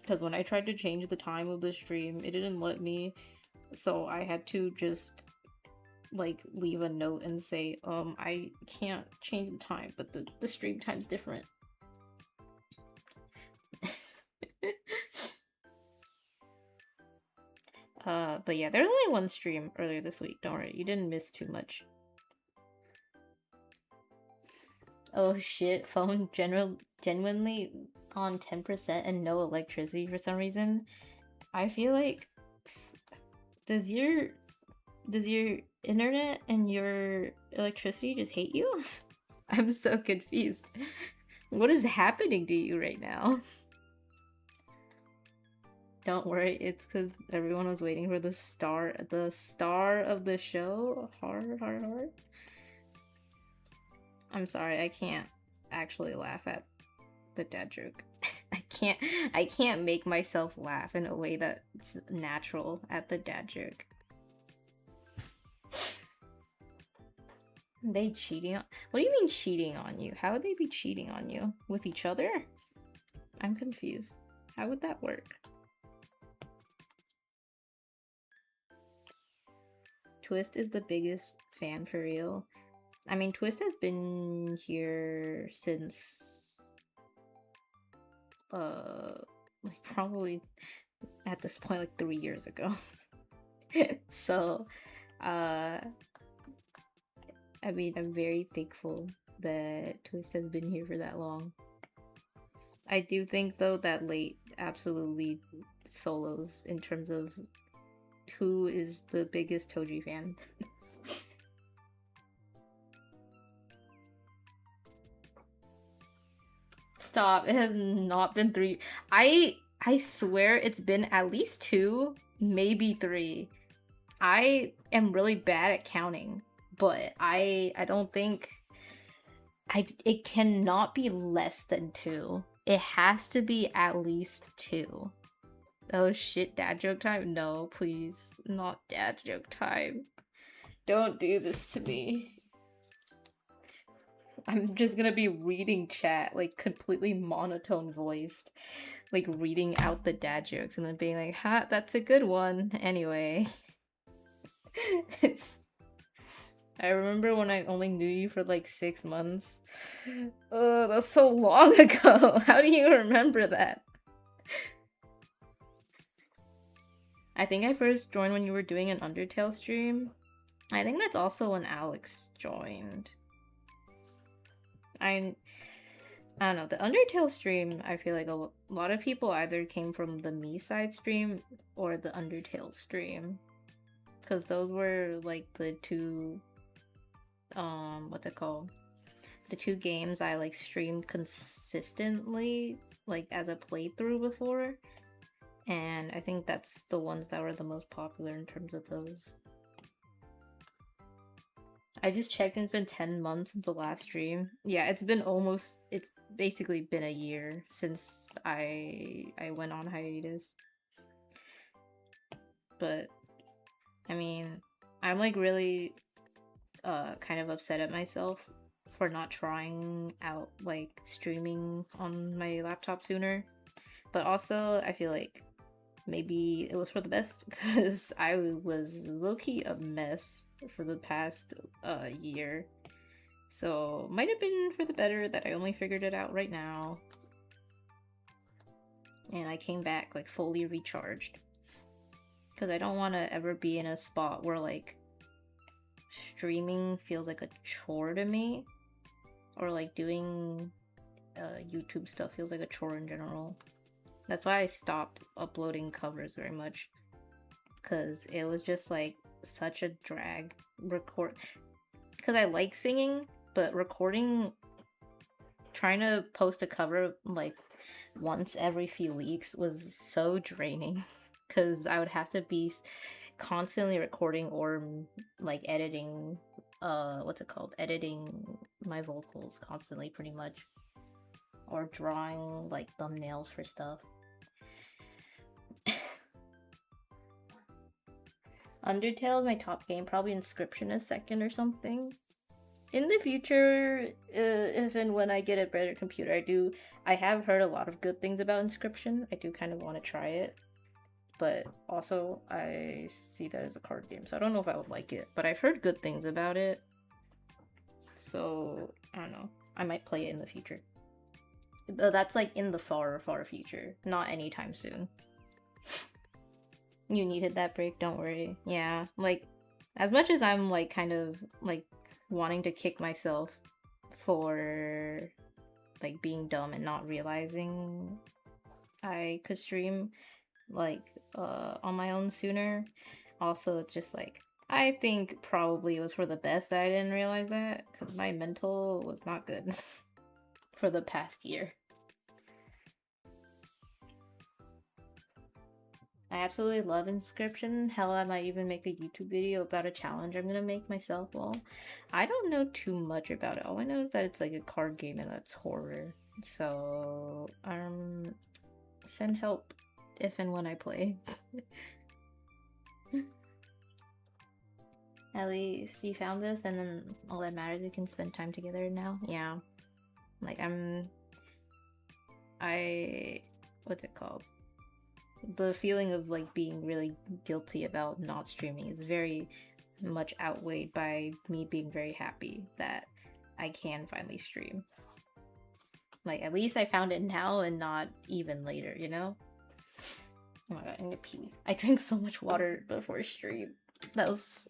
Because when I tried to change the time of the stream, it didn't let me. So I had to just like leave a note and say, I can't change the time, but the stream time's different. But yeah, there's only 1 stream earlier this week, don't worry, you didn't miss too much. Oh shit, phone genuinely on 10% and no electricity for some reason. I feel like, does your internet and your electricity just hate you? I'm so confused. What is happening to you right now? Don't worry, it's because everyone was waiting for the star of the show. Hard. I'm sorry, I can't actually laugh at the dad joke. I can't make myself laugh in a way that's natural at the dad joke. They cheating on— what do you mean cheating on you? How would they be cheating on you? With each other? I'm confused. How would that work? Twist is the biggest fan for real. I mean, Twist has been here since like probably at this point like 3 years ago. So I mean, I'm very thankful that Twist has been here for that long. I do think though that Late absolutely solos in terms of who is the biggest Toji fan. Stop, it has not been 3. I swear it's been at least 2, maybe 3. I am really bad at counting, but I don't think it cannot be less than 2. It has to be at least 2. Oh shit, dad joke time? No, please. Not dad joke time. Don't do this to me. I'm just gonna be reading chat, like, completely monotone voiced. Like, reading out the dad jokes and then being like, ha, that's a good one. Anyway. I remember when I only knew you for like 6 months. Oh, that's so long ago. How do you remember that? I think I first joined when you were doing an Undertale stream. I think that's also when Alex joined. I don't know, the Undertale stream, I feel like a lot of people either came from the me side stream or the Undertale stream. Because those were like the two, what's it called? The two games I like streamed consistently, like as a playthrough before. And I think that's the ones that were the most popular in terms of those. I just checked and it's been 10 months since the last stream. Yeah, it's basically been a year since I went on hiatus. But, I mean, I'm like really kind of upset at myself for not trying out like streaming on my laptop sooner. But also, I feel like maybe it was for the best because I was low-key a mess for the past year. So might have been for the better that I only figured it out right now. And I came back like fully recharged. Because I don't want to ever be in a spot where like streaming feels like a chore to me. Or like doing YouTube stuff feels like a chore in general. That's why I stopped uploading covers very much. Because it was just like such a drag record. Because I like singing, but recording, trying to post a cover like once every few weeks was so draining. Because I would have to be constantly recording or like editing, what's it called? Editing my vocals constantly pretty much. Or drawing like thumbnails for stuff. Undertale is my top game, probably Inscription is second or something. In the future, if and when I get a better computer, I have heard a lot of good things about Inscription. I do kind of want to try it. But also, I see that as a card game, so I don't know if I would like it. But I've heard good things about it. So, I don't know. I might play it in the future. That's like in the far, far future. Not anytime soon. You needed that break, don't worry. Yeah, like, as much as I'm, like, kind of, like, wanting to kick myself for, like, being dumb and not realizing I could stream, like, on my own sooner, also, it's just, like, I think probably it was for the best that I didn't realize that, because my mental was not good for the past year. I absolutely love Inscription. Hell, I might even make a YouTube video about a challenge I'm gonna make myself. Well, I don't know too much about it. All I know is that it's like a card game and that's horror. So, send help if and when I play. At least you found this and then all that matters, we can spend time together now. Yeah. Like, what's it called? The feeling of like being really guilty about not streaming is very much outweighed by me being very happy that I can finally stream. Like, at least I found it now and not even later, you know? Oh my god, I need to pee. I drank so much water before stream. That was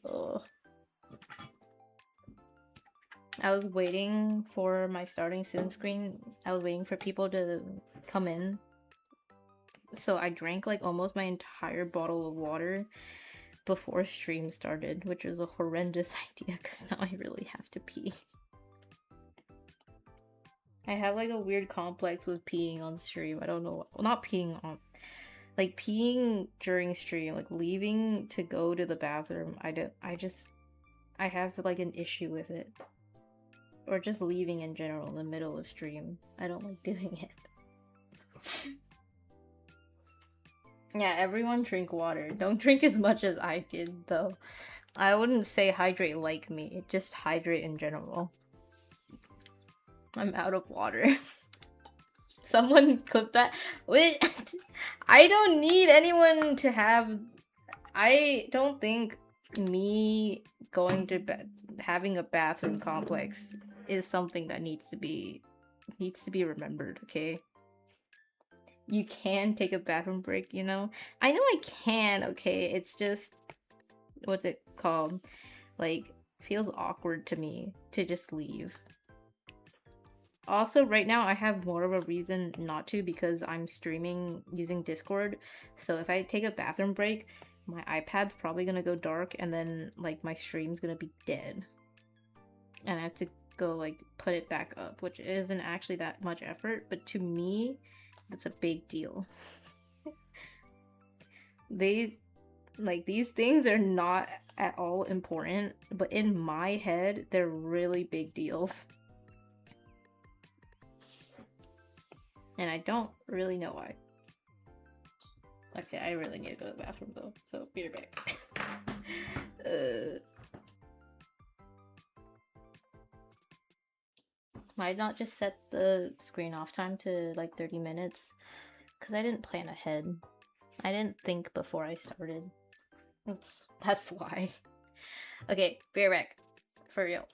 I was waiting for my starting soon screen. I was waiting for people to come in. So I drank like almost my entire bottle of water before stream started, which was a horrendous idea because now I really have to pee. I have like a weird complex with peeing on stream. I don't know. Well, not peeing on... Like peeing during stream, like leaving to go to the bathroom. I have like an issue with it. Or just leaving in general in the middle of stream. I don't like doing it. Yeah, everyone drink water. Don't drink as much as I did, though. I wouldn't say hydrate like me, just hydrate in general. I'm out of water. Someone clip that. Wait, I don't need anyone to have... I don't think me going to bed... having a bathroom complex is something that needs to be remembered, okay? You can take a bathroom break, you know? I know I can, okay? It's just, what's it called? Like, feels awkward to me to just leave. Also, right now I have more of a reason not to because I'm streaming using Discord. So if I take a bathroom break, my iPad's probably gonna go dark and then like my stream's gonna be dead. And I have to go like put it back up, which isn't actually that much effort, but to me, that's a big deal. These things are not at all important, but in my head, they're really big deals. And I don't really know why. Okay, I really need to go to the bathroom though, so be right back. Why not just set the screen off time to like 30 minutes? Because I didn't plan ahead. I didn't think before I started. That's why. Okay, be right back. For real.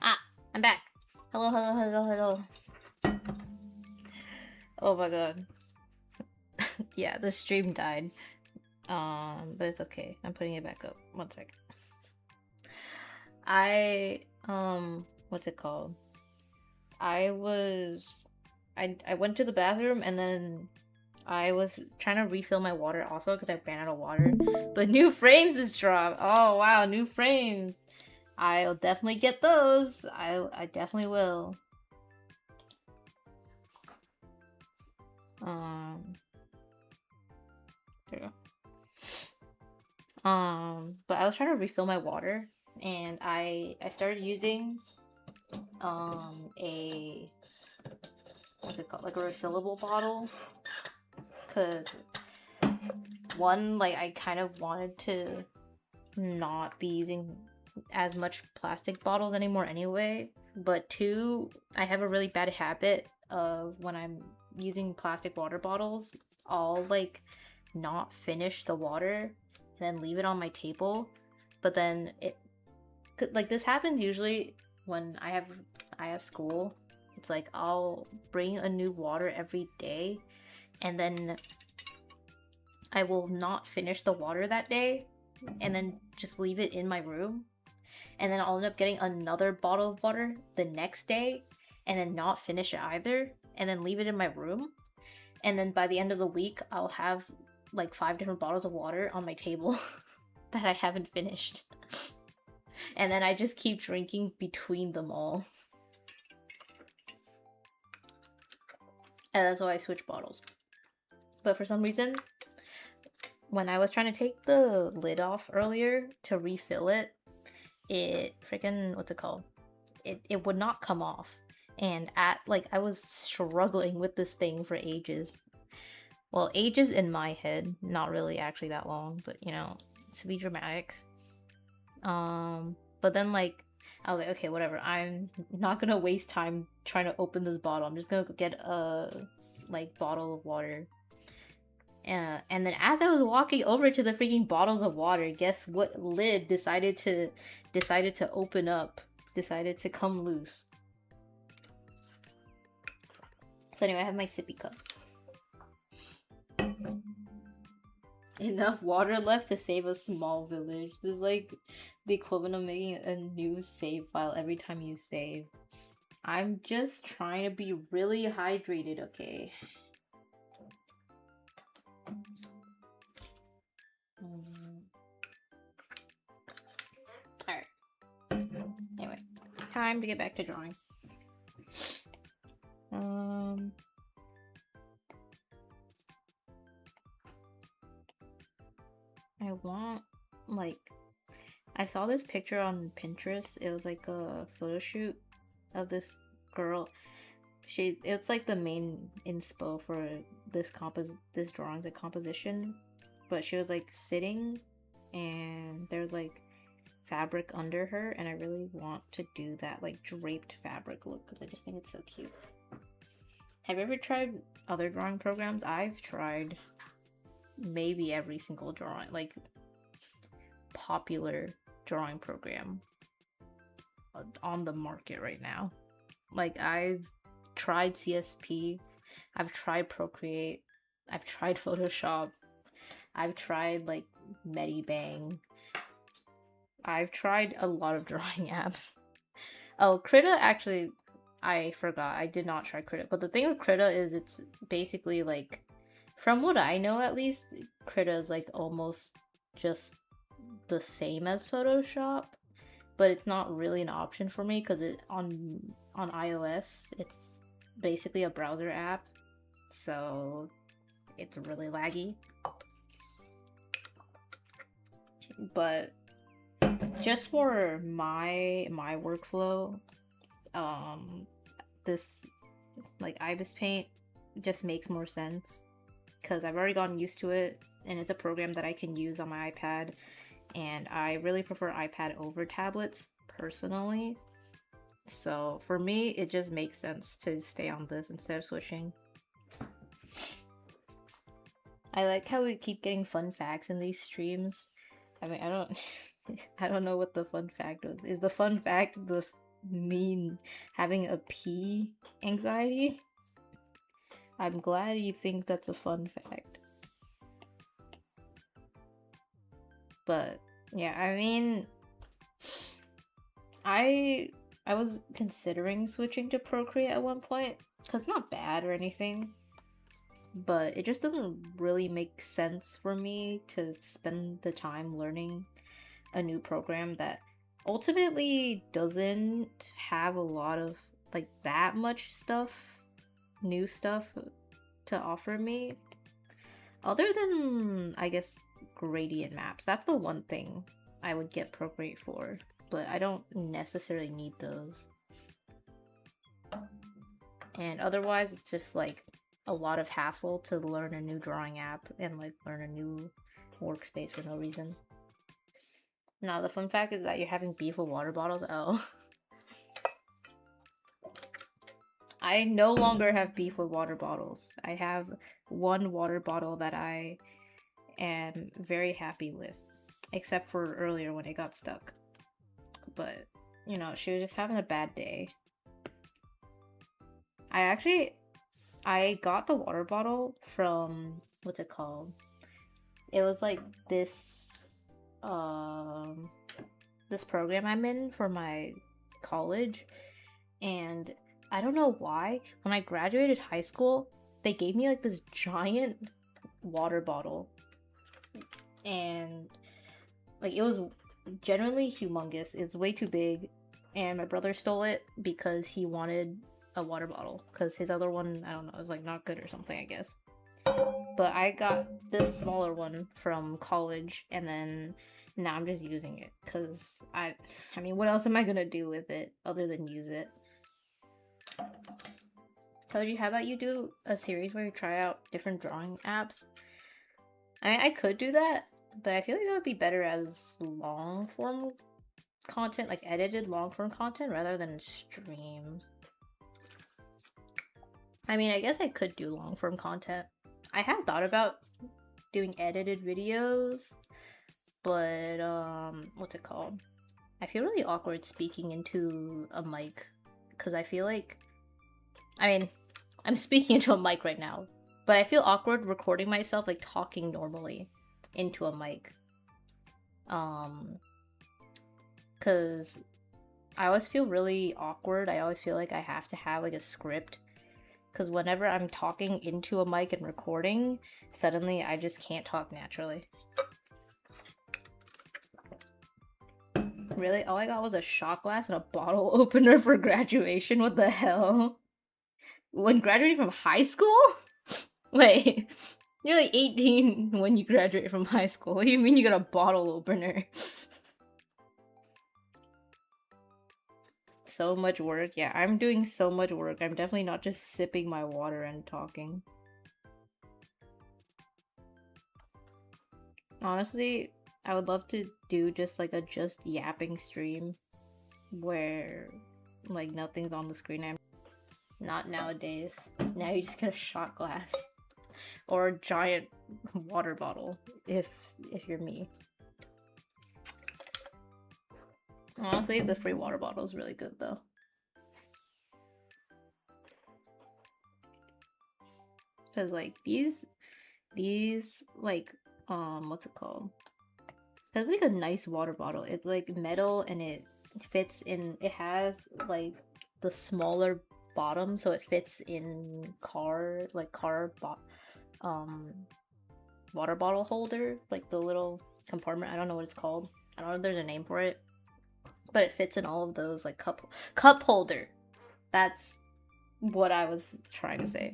Ah, I'm back. Hello, hello, hello, hello. Oh my god. Yeah, the stream died. But it's okay. I'm putting it back up. One sec. What's it called? I went to the bathroom and then I was trying to refill my water also because I ran out of water. But new frames is dropped. Oh wow, new frames. I'll definitely get those. I definitely will. There you go. But I was trying to refill my water and I started using a what's it called, like a refillable bottle, because one, like I kind of wanted to not be using as much plastic bottles anymore anyway, but two, I have a really bad habit of when I'm using plastic water bottles, I'll like not finish the water and then leave it on my table, but then it like this happens usually when I have school. It's like I'll bring a new water every day and then I will not finish the water that day and then just leave it in my room. and then I'll end up getting another bottle of water the next day and then not finish it either and then leave it in my room. And then by the end of the week, I'll have like 5 different bottles of water on my table that I haven't finished. And then I just keep drinking between them all. And that's why I switch bottles. But for some reason, when I was trying to take the lid off earlier to refill it, it freaking, what's it called? It would not come off. And I was struggling with this thing for ages. Well, ages in my head, not really actually that long, but you know, to be dramatic. But then I was like, okay, whatever. I'm not gonna waste time trying to open this bottle. I'm just gonna get a bottle of water. And then as I was walking over to the freaking bottles of water, guess what lid decided to open up, decided to come loose. So anyway, I have my sippy cup. Enough water left to save a small village. This is like the equivalent of making a new save file every time you save. I'm just trying to be really hydrated, okay? Alright. Anyway, time to get back to drawing. I want, I saw this picture on Pinterest. It was like a photo shoot of this girl. It's like the main inspo for this drawing, the composition. But she was like sitting and there's like fabric under her, and I really want to do that like draped fabric look because I just think it's so cute. Have you ever tried other drawing programs? I've tried maybe every single drawing, like popular drawing program on the market right now. Like I've tried CSP, I've tried Procreate, I've tried Photoshop, I've tried like Medibang, I've tried a lot of drawing apps. Oh, Krita, actually, I forgot. I did not try Krita. But the thing with Krita is it's basically like, from what I know at least, Krita is like almost just the same as Photoshop. But it's not really an option for me because on iOS, it's basically a browser app. So it's really laggy. But just for my workflow, this like Ibis Paint just makes more sense because I've already gotten used to it, and it's a program that I can use on my iPad, and I really prefer iPad over tablets personally. So for me, it just makes sense to stay on this instead of switching. I like how we keep getting fun facts in these streams. I mean, I don't know what the fun fact was. Is the fun fact me having a pee anxiety? I'm glad you think that's a fun fact. But yeah, I mean, I was considering switching to Procreate at one point, because it's not bad or anything, but it just doesn't really make sense for me to spend the time learning a new program that ultimately doesn't have a lot of like that much new stuff to offer me, other than I guess gradient maps. That's the one thing I would get Procreate for, but I don't necessarily need those. And otherwise it's just like a lot of hassle to learn a new drawing app and like learn a new workspace for no reason. Now the fun fact is that you're having beef with water bottles. Oh. I no longer have beef with water bottles. I have one water bottle that I am very happy with, except for earlier when it got stuck. But, you know, she was just having a bad day. I got the water bottle from, what's it called? It was like this, this program I'm in for my college, and I don't know why, when I graduated high school, they gave me like this giant water bottle, and like it was generally humongous. It's way too big, and my brother stole it because he wanted a water bottle because his other one, I don't know, is like not good or something, I guess. But I got this smaller one from college, and then now I'm just using it because I mean, what else am I gonna do with it other than use it? Toji, how about you do a series where you try out different drawing apps? I mean, I could do that, but I feel like that would be better as long form content, like edited long form content rather than streams. I mean, I guess I could do long form content. I have thought about doing edited videos, but what's it called? I feel really awkward speaking into a mic because I feel like, I mean, I'm speaking into a mic right now, but I feel awkward recording myself like talking normally into a mic. Cause I always feel really awkward. I always feel like I have to have like a script. Cause whenever I'm talking into a mic and recording, suddenly I just can't talk naturally. Really? All I got was a shot glass and a bottle opener for graduation? What the hell? When graduating from high school? Wait, you're like 18 when you graduate from high school. What do you mean you got a bottle opener? So much work. Yeah, I'm doing so much work. I'm definitely not just sipping my water and talking. Honestly, I would love to do just like a just yapping stream where like nothing's on the screen. I'm not nowadays. Now you just get a shot glass or a giant water bottle if you're me. Honestly, the free water bottle is really good though. Cause like these like what's it called? It's like a nice water bottle. It's like metal and it fits in. It has like the smaller bottom, so it fits in water bottle holder, like the little compartment. I don't know what it's called. I don't know if there's a name for it, but it fits in all of those like cup holder. That's what I was trying to say.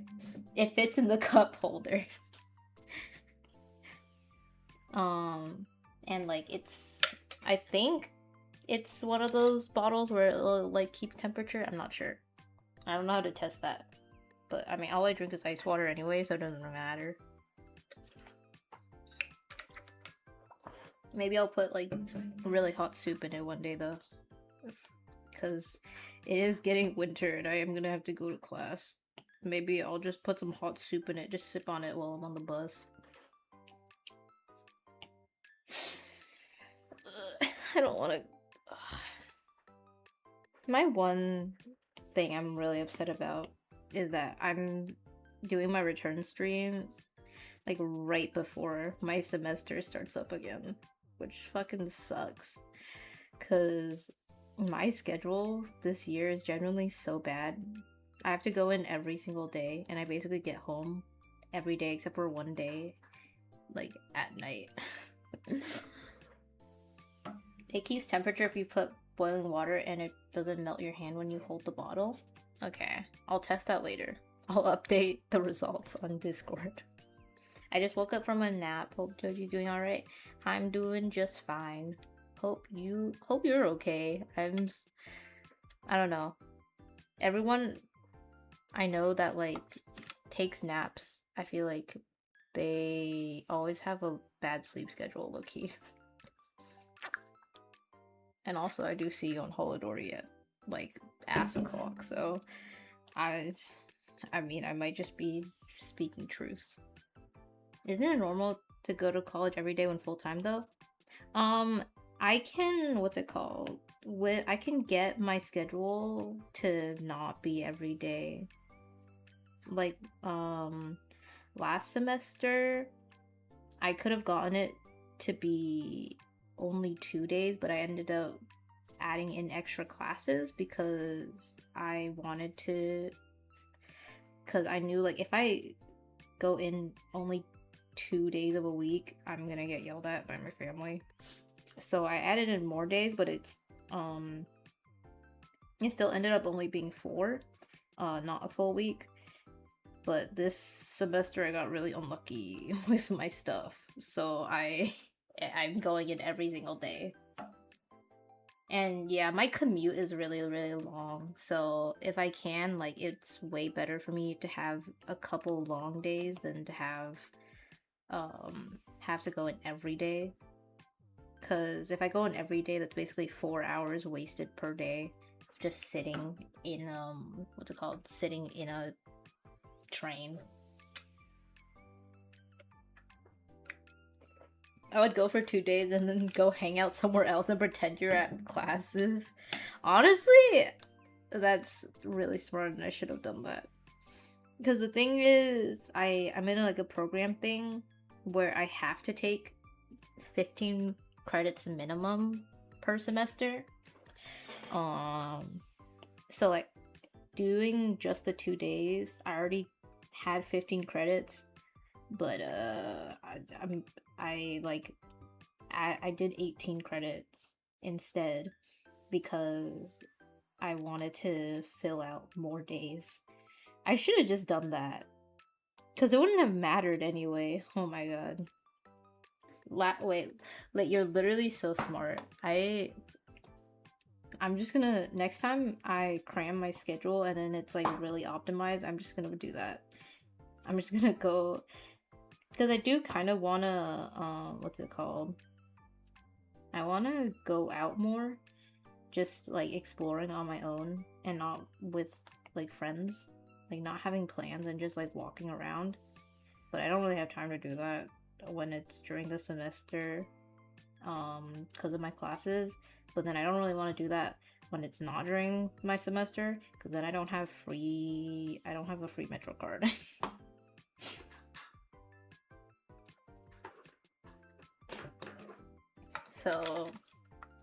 It fits in the cup holder. And like I think it's one of those bottles where it'll like keep temperature. I'm not sure. I don't know how to test that. But I mean, all I drink is ice water anyway, so it doesn't matter. Maybe I'll put like really hot soup in it one day though. Because it is getting winter and I am gonna have to go to class. Maybe I'll just put some hot soup in it, just sip on it while I'm on the bus. I don't want to. My one thing I'm really upset about is that I'm doing my return streams like right before my semester starts up again, which fucking sucks. Cause my schedule this year is generally so bad. I have to go in every single day, and I basically get home every day except for one day, like at night. It keeps temperature if you put boiling water and it doesn't melt your hand when you hold the bottle. Okay, I'll test that later. I'll update the results on Discord. I just woke up from a nap. Hope Toji's doing alright. I'm doing just fine. Hope you're okay. I don't know. Everyone I know that like takes naps, I feel like they always have a bad sleep schedule, low-key. And also, I do see you on Holodori at like ass o'clock, so I mean, I might just be speaking truths. Isn't it normal to go to college every day when full time though? I can, what's it called? I can get my schedule to not be every day. Like, last semester, I could have gotten it to be only 2 days, but I ended up adding in extra classes because I wanted to, because I knew like if I go in only 2 days of a week, I'm gonna get yelled at by my family. So I added in more days, but it still ended up only being 4, not a full week. But this semester I got really unlucky with my stuff, so I'm going in every single day. And yeah, my commute is really, really long, so if I can, like, it's way better for me to have a couple long days than to have to go in every day. Because if I go in every day, that's basically 4 hours wasted per day just sitting in what's it called? Sitting in a train. I would go for 2 days and then go hang out somewhere else and pretend you're at classes. Honestly, that's really smart and I should have done that. Because the thing is, I'm in like a program thing where I have to take 15 credits minimum per semester. So like doing just the 2 days, I already had 15 credits, but I did 18 credits instead because I wanted to fill out more days. I should have just done that because it wouldn't have mattered anyway. Oh my god. Wait, like, you're literally so smart. I'm just gonna, next time I cram my schedule and then it's like really optimized, I'm just gonna do that. I'm just gonna go, because I do kind of wanna, what's it called? I wanna go out more, just like exploring on my own and not with like friends, like not having plans and just like walking around. But I don't really have time to do that when it's during the semester, because of my classes. But then I don't really want to do that when it's not during my semester, because then I don't have a free Metro card. So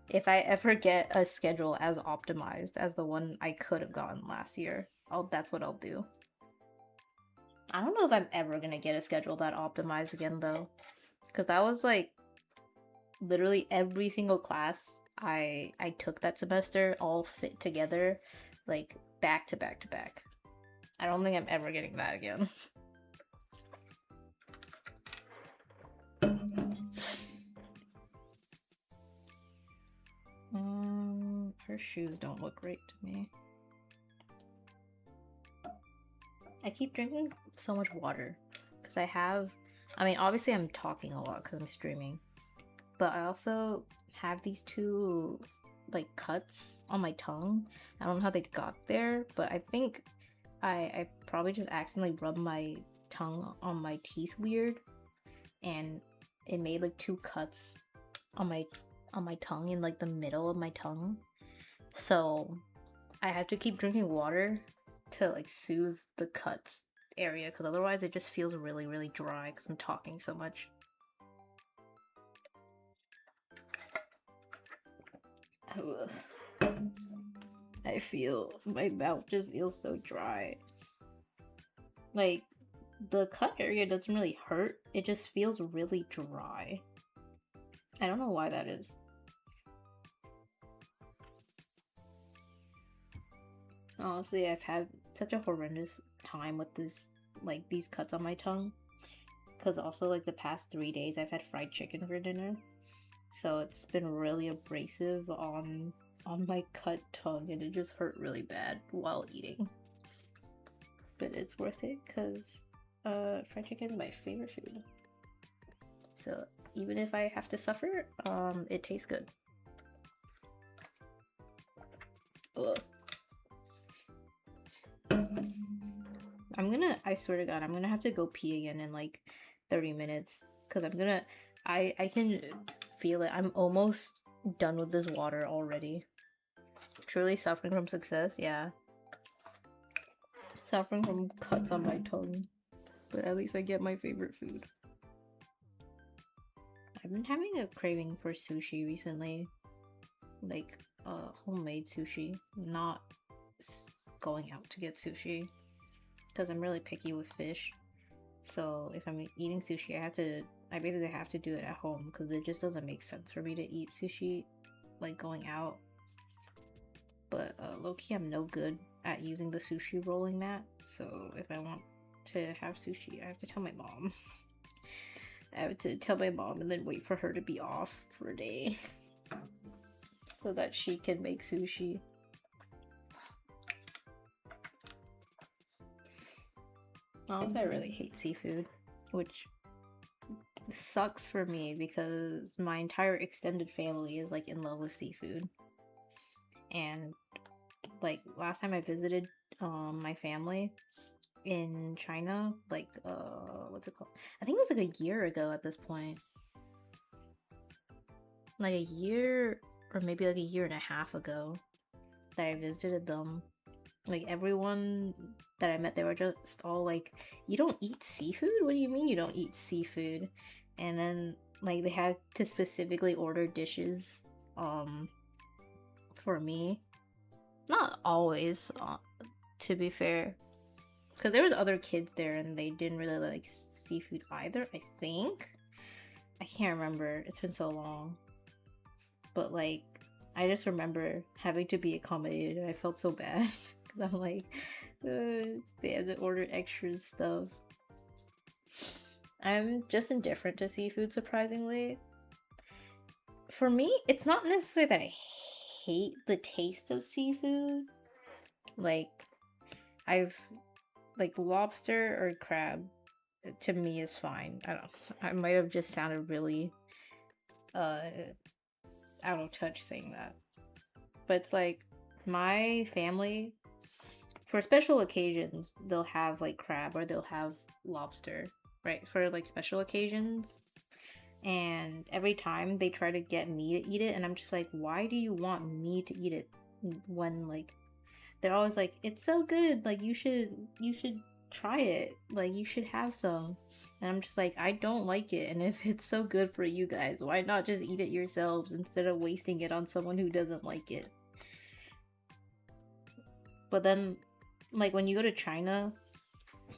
if I ever get a schedule as optimized as the one I could have gotten last year, that's what I'll do. I don't know if I'm ever gonna get a schedule that optimized again though, because that was like literally every single class I took that semester all fit together, like back to back to back. I don't think I'm ever getting that again. Her shoes don't look great to me. I keep drinking so much water because I mean, obviously I'm talking a lot because I'm streaming, but I also have these 2 like cuts on my tongue. I don't know how they got there, but I think I probably just accidentally rubbed my tongue on my teeth weird, and it made like 2 cuts on my tongue in like the middle of my tongue. So I have to keep drinking water to like soothe the cuts area, because otherwise it just feels really, really dry because I'm talking so much. I feel my mouth just feels so dry. Like, the cut area doesn't really hurt, it just feels really dry. I don't know why that is. Honestly, I've had such a horrendous time with these cuts on my tongue, because also like the past 3 days I've had fried chicken for dinner, so it's been really abrasive on my cut tongue, and it just hurt really bad while eating. But it's worth it because fried chicken is my favorite food. So even if I have to suffer, it tastes good. Ugh. I swear to god, I'm gonna have to go pee again in like 30 minutes, because I can feel it. I'm almost done with this water already. Truly suffering from success, yeah. Suffering from cuts on my tongue, but at least I get my favorite food. I've been having a craving for sushi recently. Like, homemade sushi. Not going out to get sushi. Because I'm really picky with fish. So if I'm eating sushi, I basically have to do it at home. Because it just doesn't make sense for me to eat sushi, like, going out. But low-key, I'm no good at using the sushi rolling mat. So if I want to have sushi, I have to tell my mom. I have to tell my mom and then wait for her to be off for a day so that she can make sushi. Honestly, I really hate seafood, which sucks for me because my entire extended family is like in love with seafood. And like last time I visited my family in China, like what's it called? I think it was like a year ago at this point. Like a year or maybe like a year and a half ago that I visited them. Like everyone that I met, they were just all like, "You don't eat seafood? What do you mean you don't eat seafood?" And then like they had to specifically order dishes for me. Not always, to be fair. Because there was other kids there and they didn't really like seafood either, I think. I can't remember. It's been so long. But like, I just remember having to be accommodated and I felt so bad. Because I'm like, they have to order extra stuff. I'm just indifferent to seafood, surprisingly. For me, it's not necessarily that I hate the taste of seafood. Like, like lobster or crab to me is fine. I might have just sounded really out of touch saying that. But it's like my family, for special occasions, they'll have like crab or they'll have lobster, right? For like special occasions. And every time they try to get me to eat it, and I'm just like, why do you want me to eat it when like they're always like, it's so good, like you should try it, like you should have some. And I'm just like, I don't like it, and if it's so good for you guys, why not just eat it yourselves instead of wasting it on someone who doesn't like it? But then like when you go to China,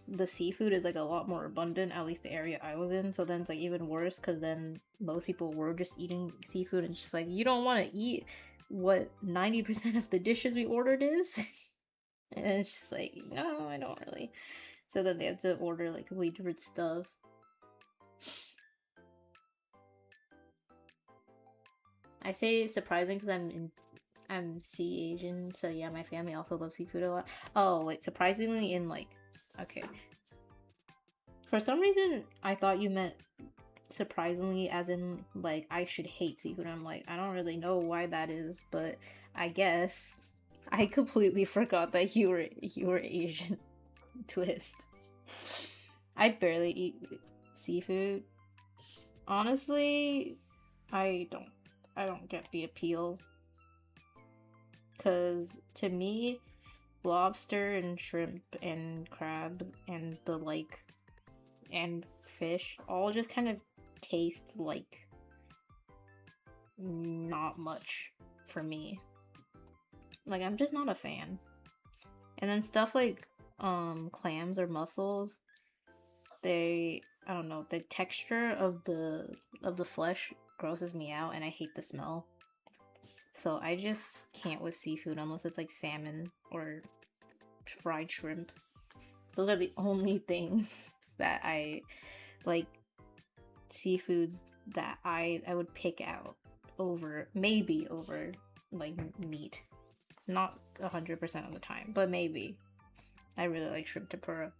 the seafood is like a lot more abundant, at least the area I was in. So then it's like even worse because then most people were just eating seafood and just like, you don't want to eat what 90% of the dishes we ordered is. And it's just like, no, I don't really. So then they have to order like completely different stuff. I say surprising because I'm sea Asian, so yeah, my family also loves seafood a lot. Oh wait, surprisingly in like, okay. For some reason, I thought you meant surprisingly as in like I should hate seafood. I'm like, I don't really know why that is, but I guess I completely forgot that you were Asian. Twist. I barely eat seafood. Honestly, I don't get the appeal. Cause to me, lobster and shrimp and crab and the like and fish all just kind of taste like not much for me. Like I'm just not a fan. And then stuff like clams or mussels, I don't know, the texture of the flesh grosses me out and I hate the smell. So I just can't with seafood unless it's like salmon or fried shrimp. Those are the only things that I like, seafoods that I would pick out over, maybe over like meat. Not 100% of the time, but maybe. I really like shrimp tempura.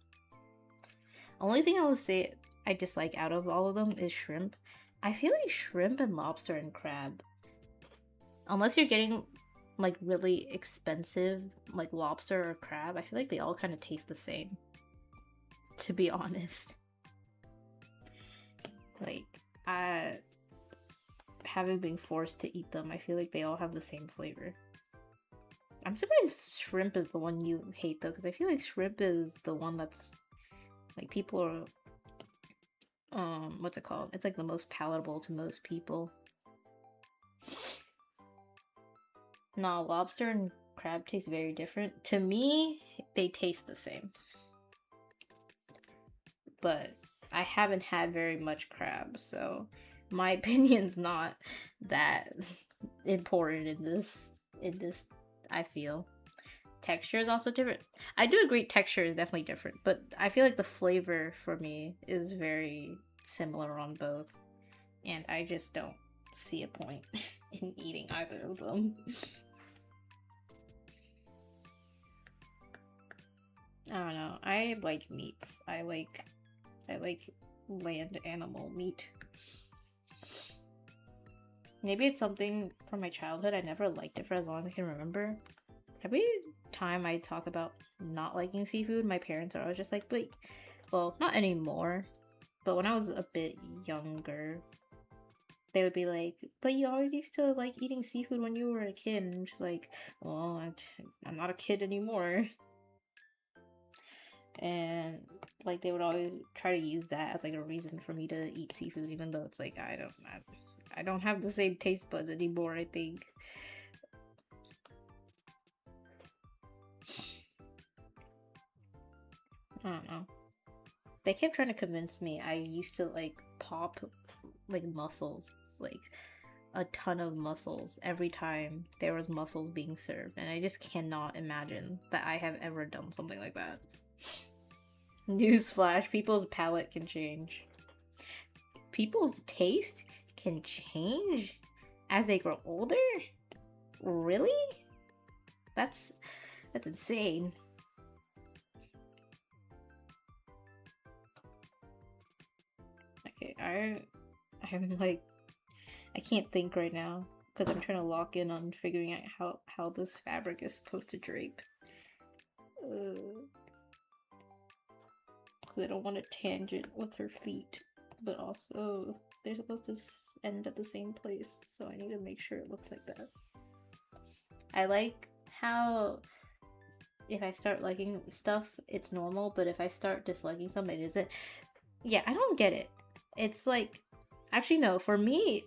Only thing I would say I dislike out of all of them is shrimp. I feel like shrimp and lobster and crab, unless you're getting like really expensive like lobster or crab, I feel like they all kind of taste the same, to be honest. Like, I haven't been forced to eat them, I feel like they all have the same flavor. I'm surprised shrimp is the one you hate though, because I feel like shrimp is the one that's like people are what's it called? It's like the most palatable to most people. Nah, lobster and crab taste very different. To me, they taste the same. But I haven't had very much crab, so my opinion's not that important in this I feel. Texture is also different. I do agree texture is definitely different, but I feel like the flavor for me is very similar on both. And I just don't see a point in eating either of them. I don't know. I like meats. I like land animal meat. Maybe it's something from my childhood. I never liked it for as long as I can remember. Every time I talk about not liking seafood, my parents are always just like, but, well, not anymore. But when I was a bit younger, they would be like, but you always used to like eating seafood when you were a kid. And I'm just like, well, I'm not a kid anymore. And like they would always try to use that as like a reason for me to eat seafood, even though it's like I don't have the same taste buds anymore, I think. I don't know. They kept trying to convince me I used to like pop like mussels, like a ton of mussels every time there was mussels being served, and I just cannot imagine that I have ever done something like that. Newsflash, people's palate can change. People's taste can change as they grow older? Really? That's insane. Okay, I'm like, I can't think right now because I'm trying to lock in on figuring out how this fabric is supposed to drape. I don't want to tangent with her feet, but also they're supposed to end at the same place, so I need to make sure it looks like that. I like how if I start liking stuff, it's normal, but if I start disliking something, it isn't. Yeah, I don't get it. It's like, actually no, for me,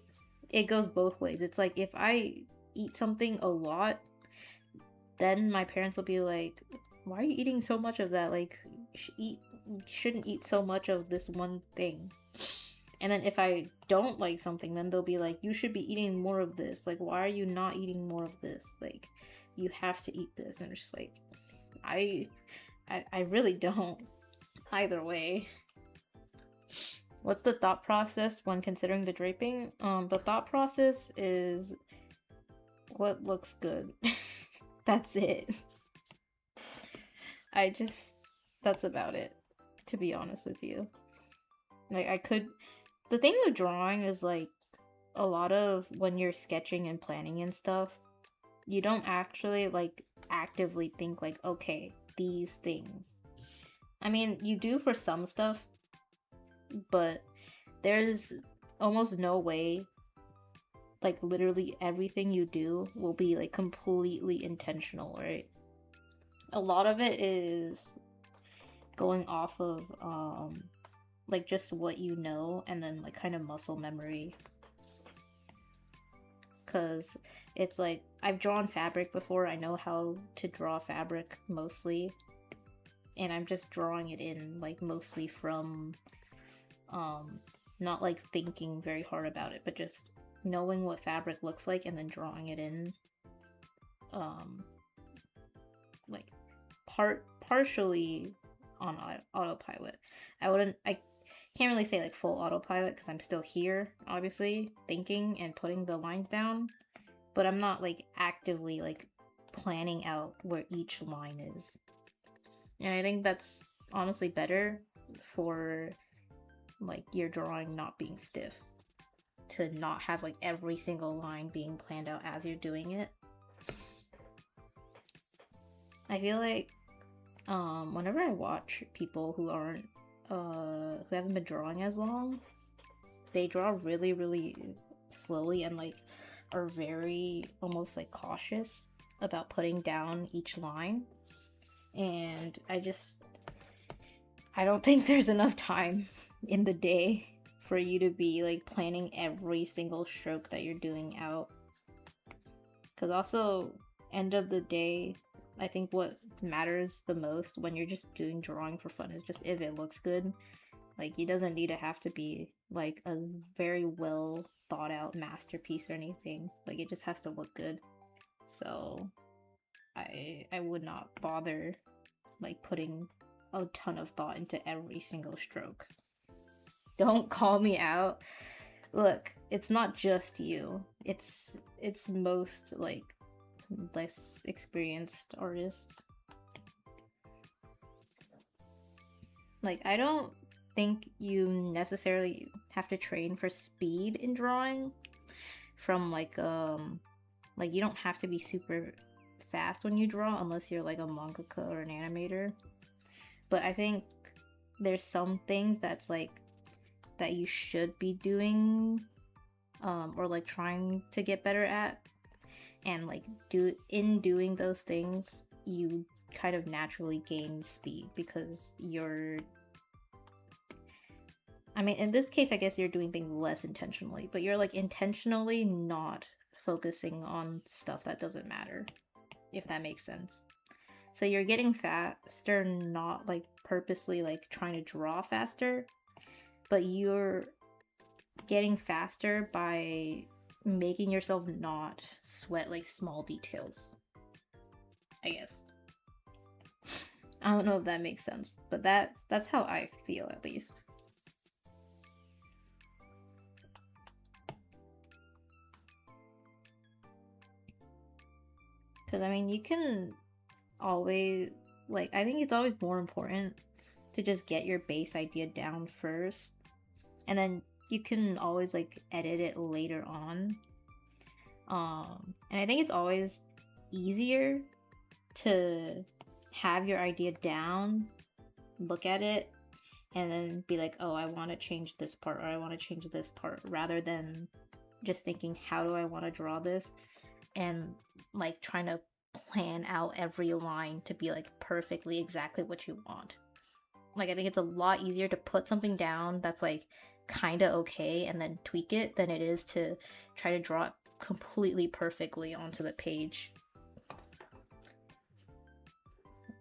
it goes both ways. It's like if I eat something a lot, then my parents will be like, why are you eating so much of that? Like, you shouldn't eat so much of this one thing. And then if I don't like something, then they'll be like, you should be eating more of this. Like, why are you not eating more of this? Like, you have to eat this. And it's just like, I really don't. Either way. What's the thought process when considering the draping? The thought process is what looks good. That's it. That's about it, to be honest with you. Like, the thing with drawing is, like, a lot of when you're sketching and planning and stuff, you don't actually, like, actively think, like, okay, these things. I mean, you do for some stuff, but there's almost no way, like, literally everything you do will be, like, completely intentional, right? A lot of it is going off of, like, just what you know, and then, like, kind of muscle memory. Because it's like, I've drawn fabric before, I know how to draw fabric, mostly. And I'm just drawing it in, like, mostly from, not, like, thinking very hard about it, but just knowing what fabric looks like and then drawing it in, like, partially on autopilot. I can't really say, like, full autopilot, because I'm still here, obviously, thinking and putting the lines down, but I'm not, like, actively, like, planning out where each line is. And I think that's honestly better for, like, your drawing not being stiff. To not have, like, every single line being planned out as you're doing it. I feel like, whenever I watch people who aren't, who haven't been drawing as long, they draw really, really slowly and, like, are very, almost, like, cautious about putting down each line. And I don't think there's enough time in the day for you to be like planning every single stroke that you're doing out. Because also, end of the day, I think what matters the most when you're just doing drawing for fun is just if it looks good. Like, it doesn't need to have to be like a very well thought out masterpiece or anything. Like, it just has to look good. So I would not bother like putting a ton of thought into every single stroke. Don't call me out. Look, it's not just you. It's most like less experienced artists. Like, I don't think you necessarily have to train for speed in drawing from like you don't have to be super fast when you draw unless you're like a mangaka or an animator. But I think there's some things that's like that you should be doing or like trying to get better at, and like doing those things you kind of naturally gain speed because you're, I mean, in this case I guess you're doing things less intentionally, but you're like intentionally not focusing on stuff that doesn't matter, if that makes sense. So you're getting faster, not like purposely like trying to draw faster, but you're getting faster by making yourself not sweat like small details, I guess. I don't know if that makes sense, but that's how I feel, at least. Because I mean, you can always, like, I think it's always more important to just get your base idea down first, and then you can always like edit it later on. And I think it's always easier to have your idea down, look at it, and then be like, oh, I want to change this part, or I want to change this part, rather than just thinking, how do I want to draw this, and like trying to plan out every line to be like perfectly exactly what you want. Like, I think it's a lot easier to put something down that's like kind of okay and then tweak it than it is to try to draw it completely perfectly onto the page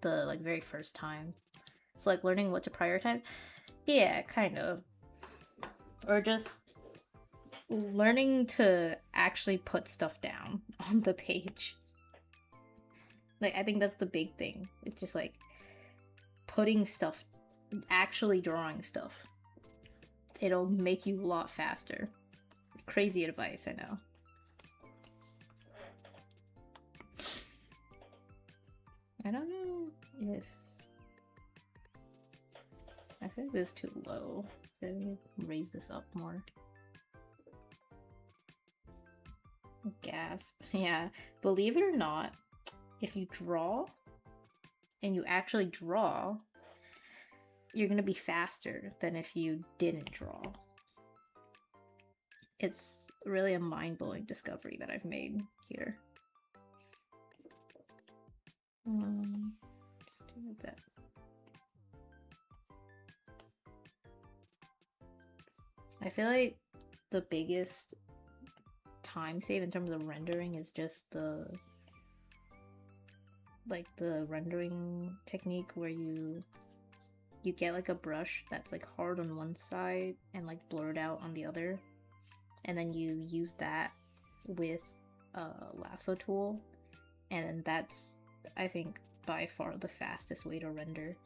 the like very first time. It's like learning what to prioritize. Yeah, kind of. Or just learning to actually put stuff down on the page. Like, I think that's the big thing. It's just like putting stuff, actually drawing stuff. It'll make you a lot faster. Crazy advice, I know. I don't know if... I think this is too low. Let me raise this up more. Gasp. Yeah, believe it or not, if you draw and you actually draw, you're gonna be faster than if you didn't draw. It's really a mind-blowing discovery that I've made here. Let's do that. I feel like the biggest time save in terms of rendering is just the rendering technique where you get like a brush that's like hard on one side and like blurred out on the other, and then you use that with a lasso tool, and that's, I think, by far the fastest way to render.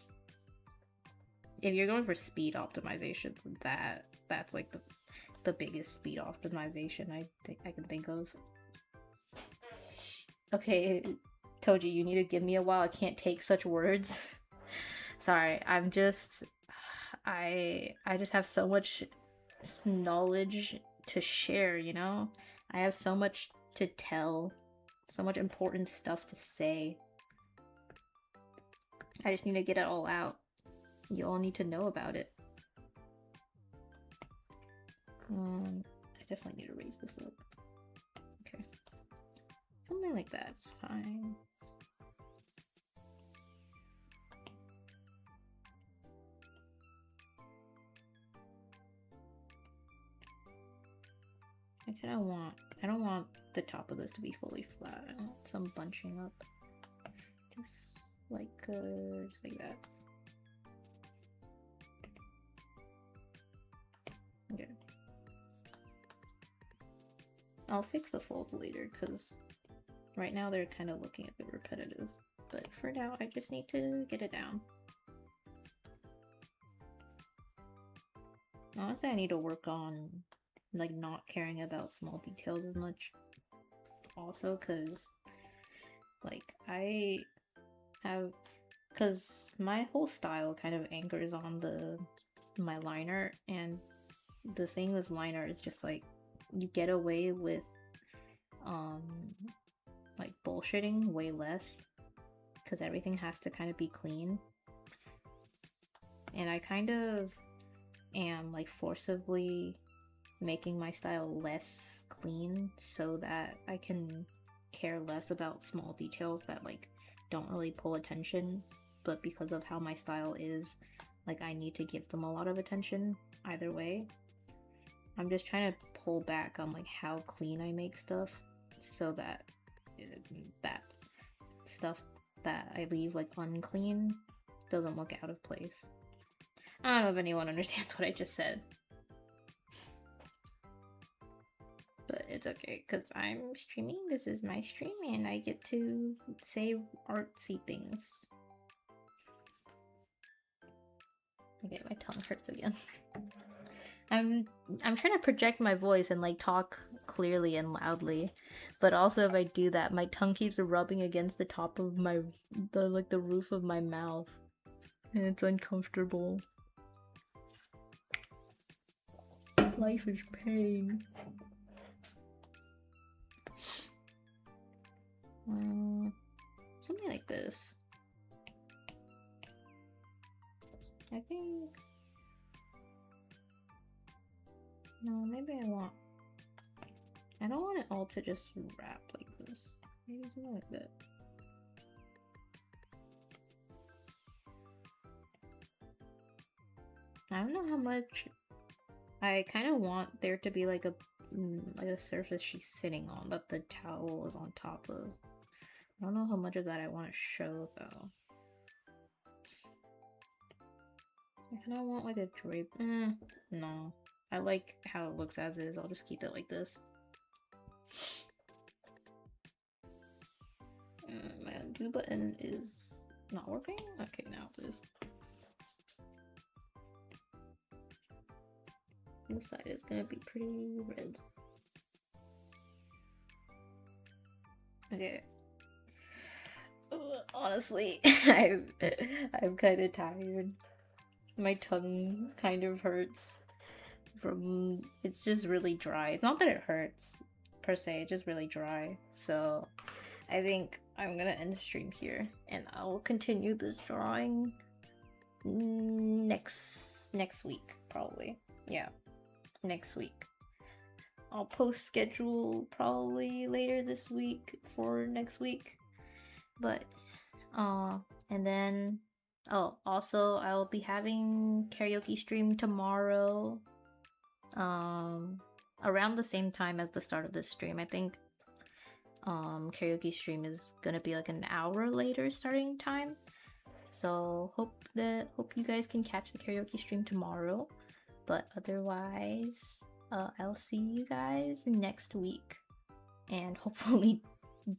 If you're going for speed optimization, that's like the biggest speed optimization I can think of. Okay, Toji, you need to give me a while. I can't take such words. Sorry, I just have so much knowledge to share, you know? I have so much to tell, so much important stuff to say. I just need to get it all out. You all need to know about it. I definitely need to raise this up. Okay. Something like that's fine. I don't want the top of this to be fully flat. I want some bunching up. Just like that. Okay. I'll fix the folds later because right now they're kind of looking a bit repetitive. But for now, I just need to get it down. Honestly, I need to work on like not caring about small details as much. Also, because like because my whole style kind of anchors on my liner, and the thing with liner is just like you get away with like bullshitting way less because everything has to kind of be clean, and I kind of am like forcibly making my style less clean so that I can care less about small details that like don't really pull attention, but because of how my style is, like I need to give them a lot of attention either way. I'm just trying to pull back on like how clean I make stuff so that that stuff that I leave like unclean doesn't look out of place. I don't know if anyone understands what I just said. But it's okay, because I'm streaming. This is my stream, and I get to say artsy things. Okay, my tongue hurts again. I'm trying to project my voice and like talk clearly and loudly, but also if I do that, my tongue keeps rubbing against the top of the roof of my mouth, and it's uncomfortable. Life is pain. Something like this. I think... No, maybe I don't want it all to just wrap like this. Maybe something like that. I don't know how much... I kind of want there to be like a surface she's sitting on that the towel is on top of. I don't know how much of that I want to show though. I kind of want like a drape. No. I like how it looks as is. I'll just keep it like this. My undo button is not working? Okay, now it is. This side is gonna be pretty red. Okay. Honestly, I'm kind of tired. My tongue kind of hurts from... It's just really dry. It's not that it hurts per se, it's just really dry. So I think I'm gonna end the stream here, and I'll continue this drawing next week probably. Yeah, next week. I'll post schedule probably later this week for next week. But and then also I'll be having karaoke stream tomorrow around the same time as the start of this stream. I think karaoke stream is gonna be like an hour later starting time, so hope you guys can catch the karaoke stream tomorrow. But otherwise I'll see you guys next week, and hopefully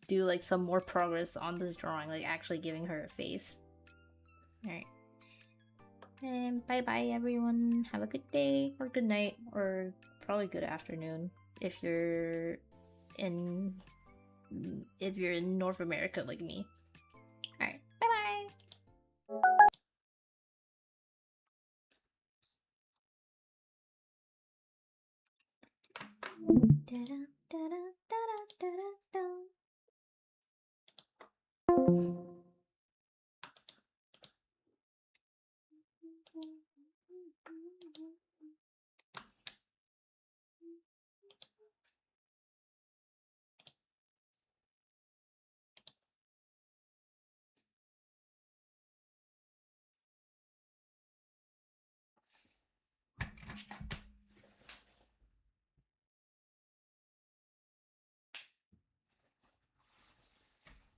do like some more progress on this drawing, like actually giving her a face. Alright, and bye bye everyone. Have a good day or good night, or probably good afternoon if you're in North America like me.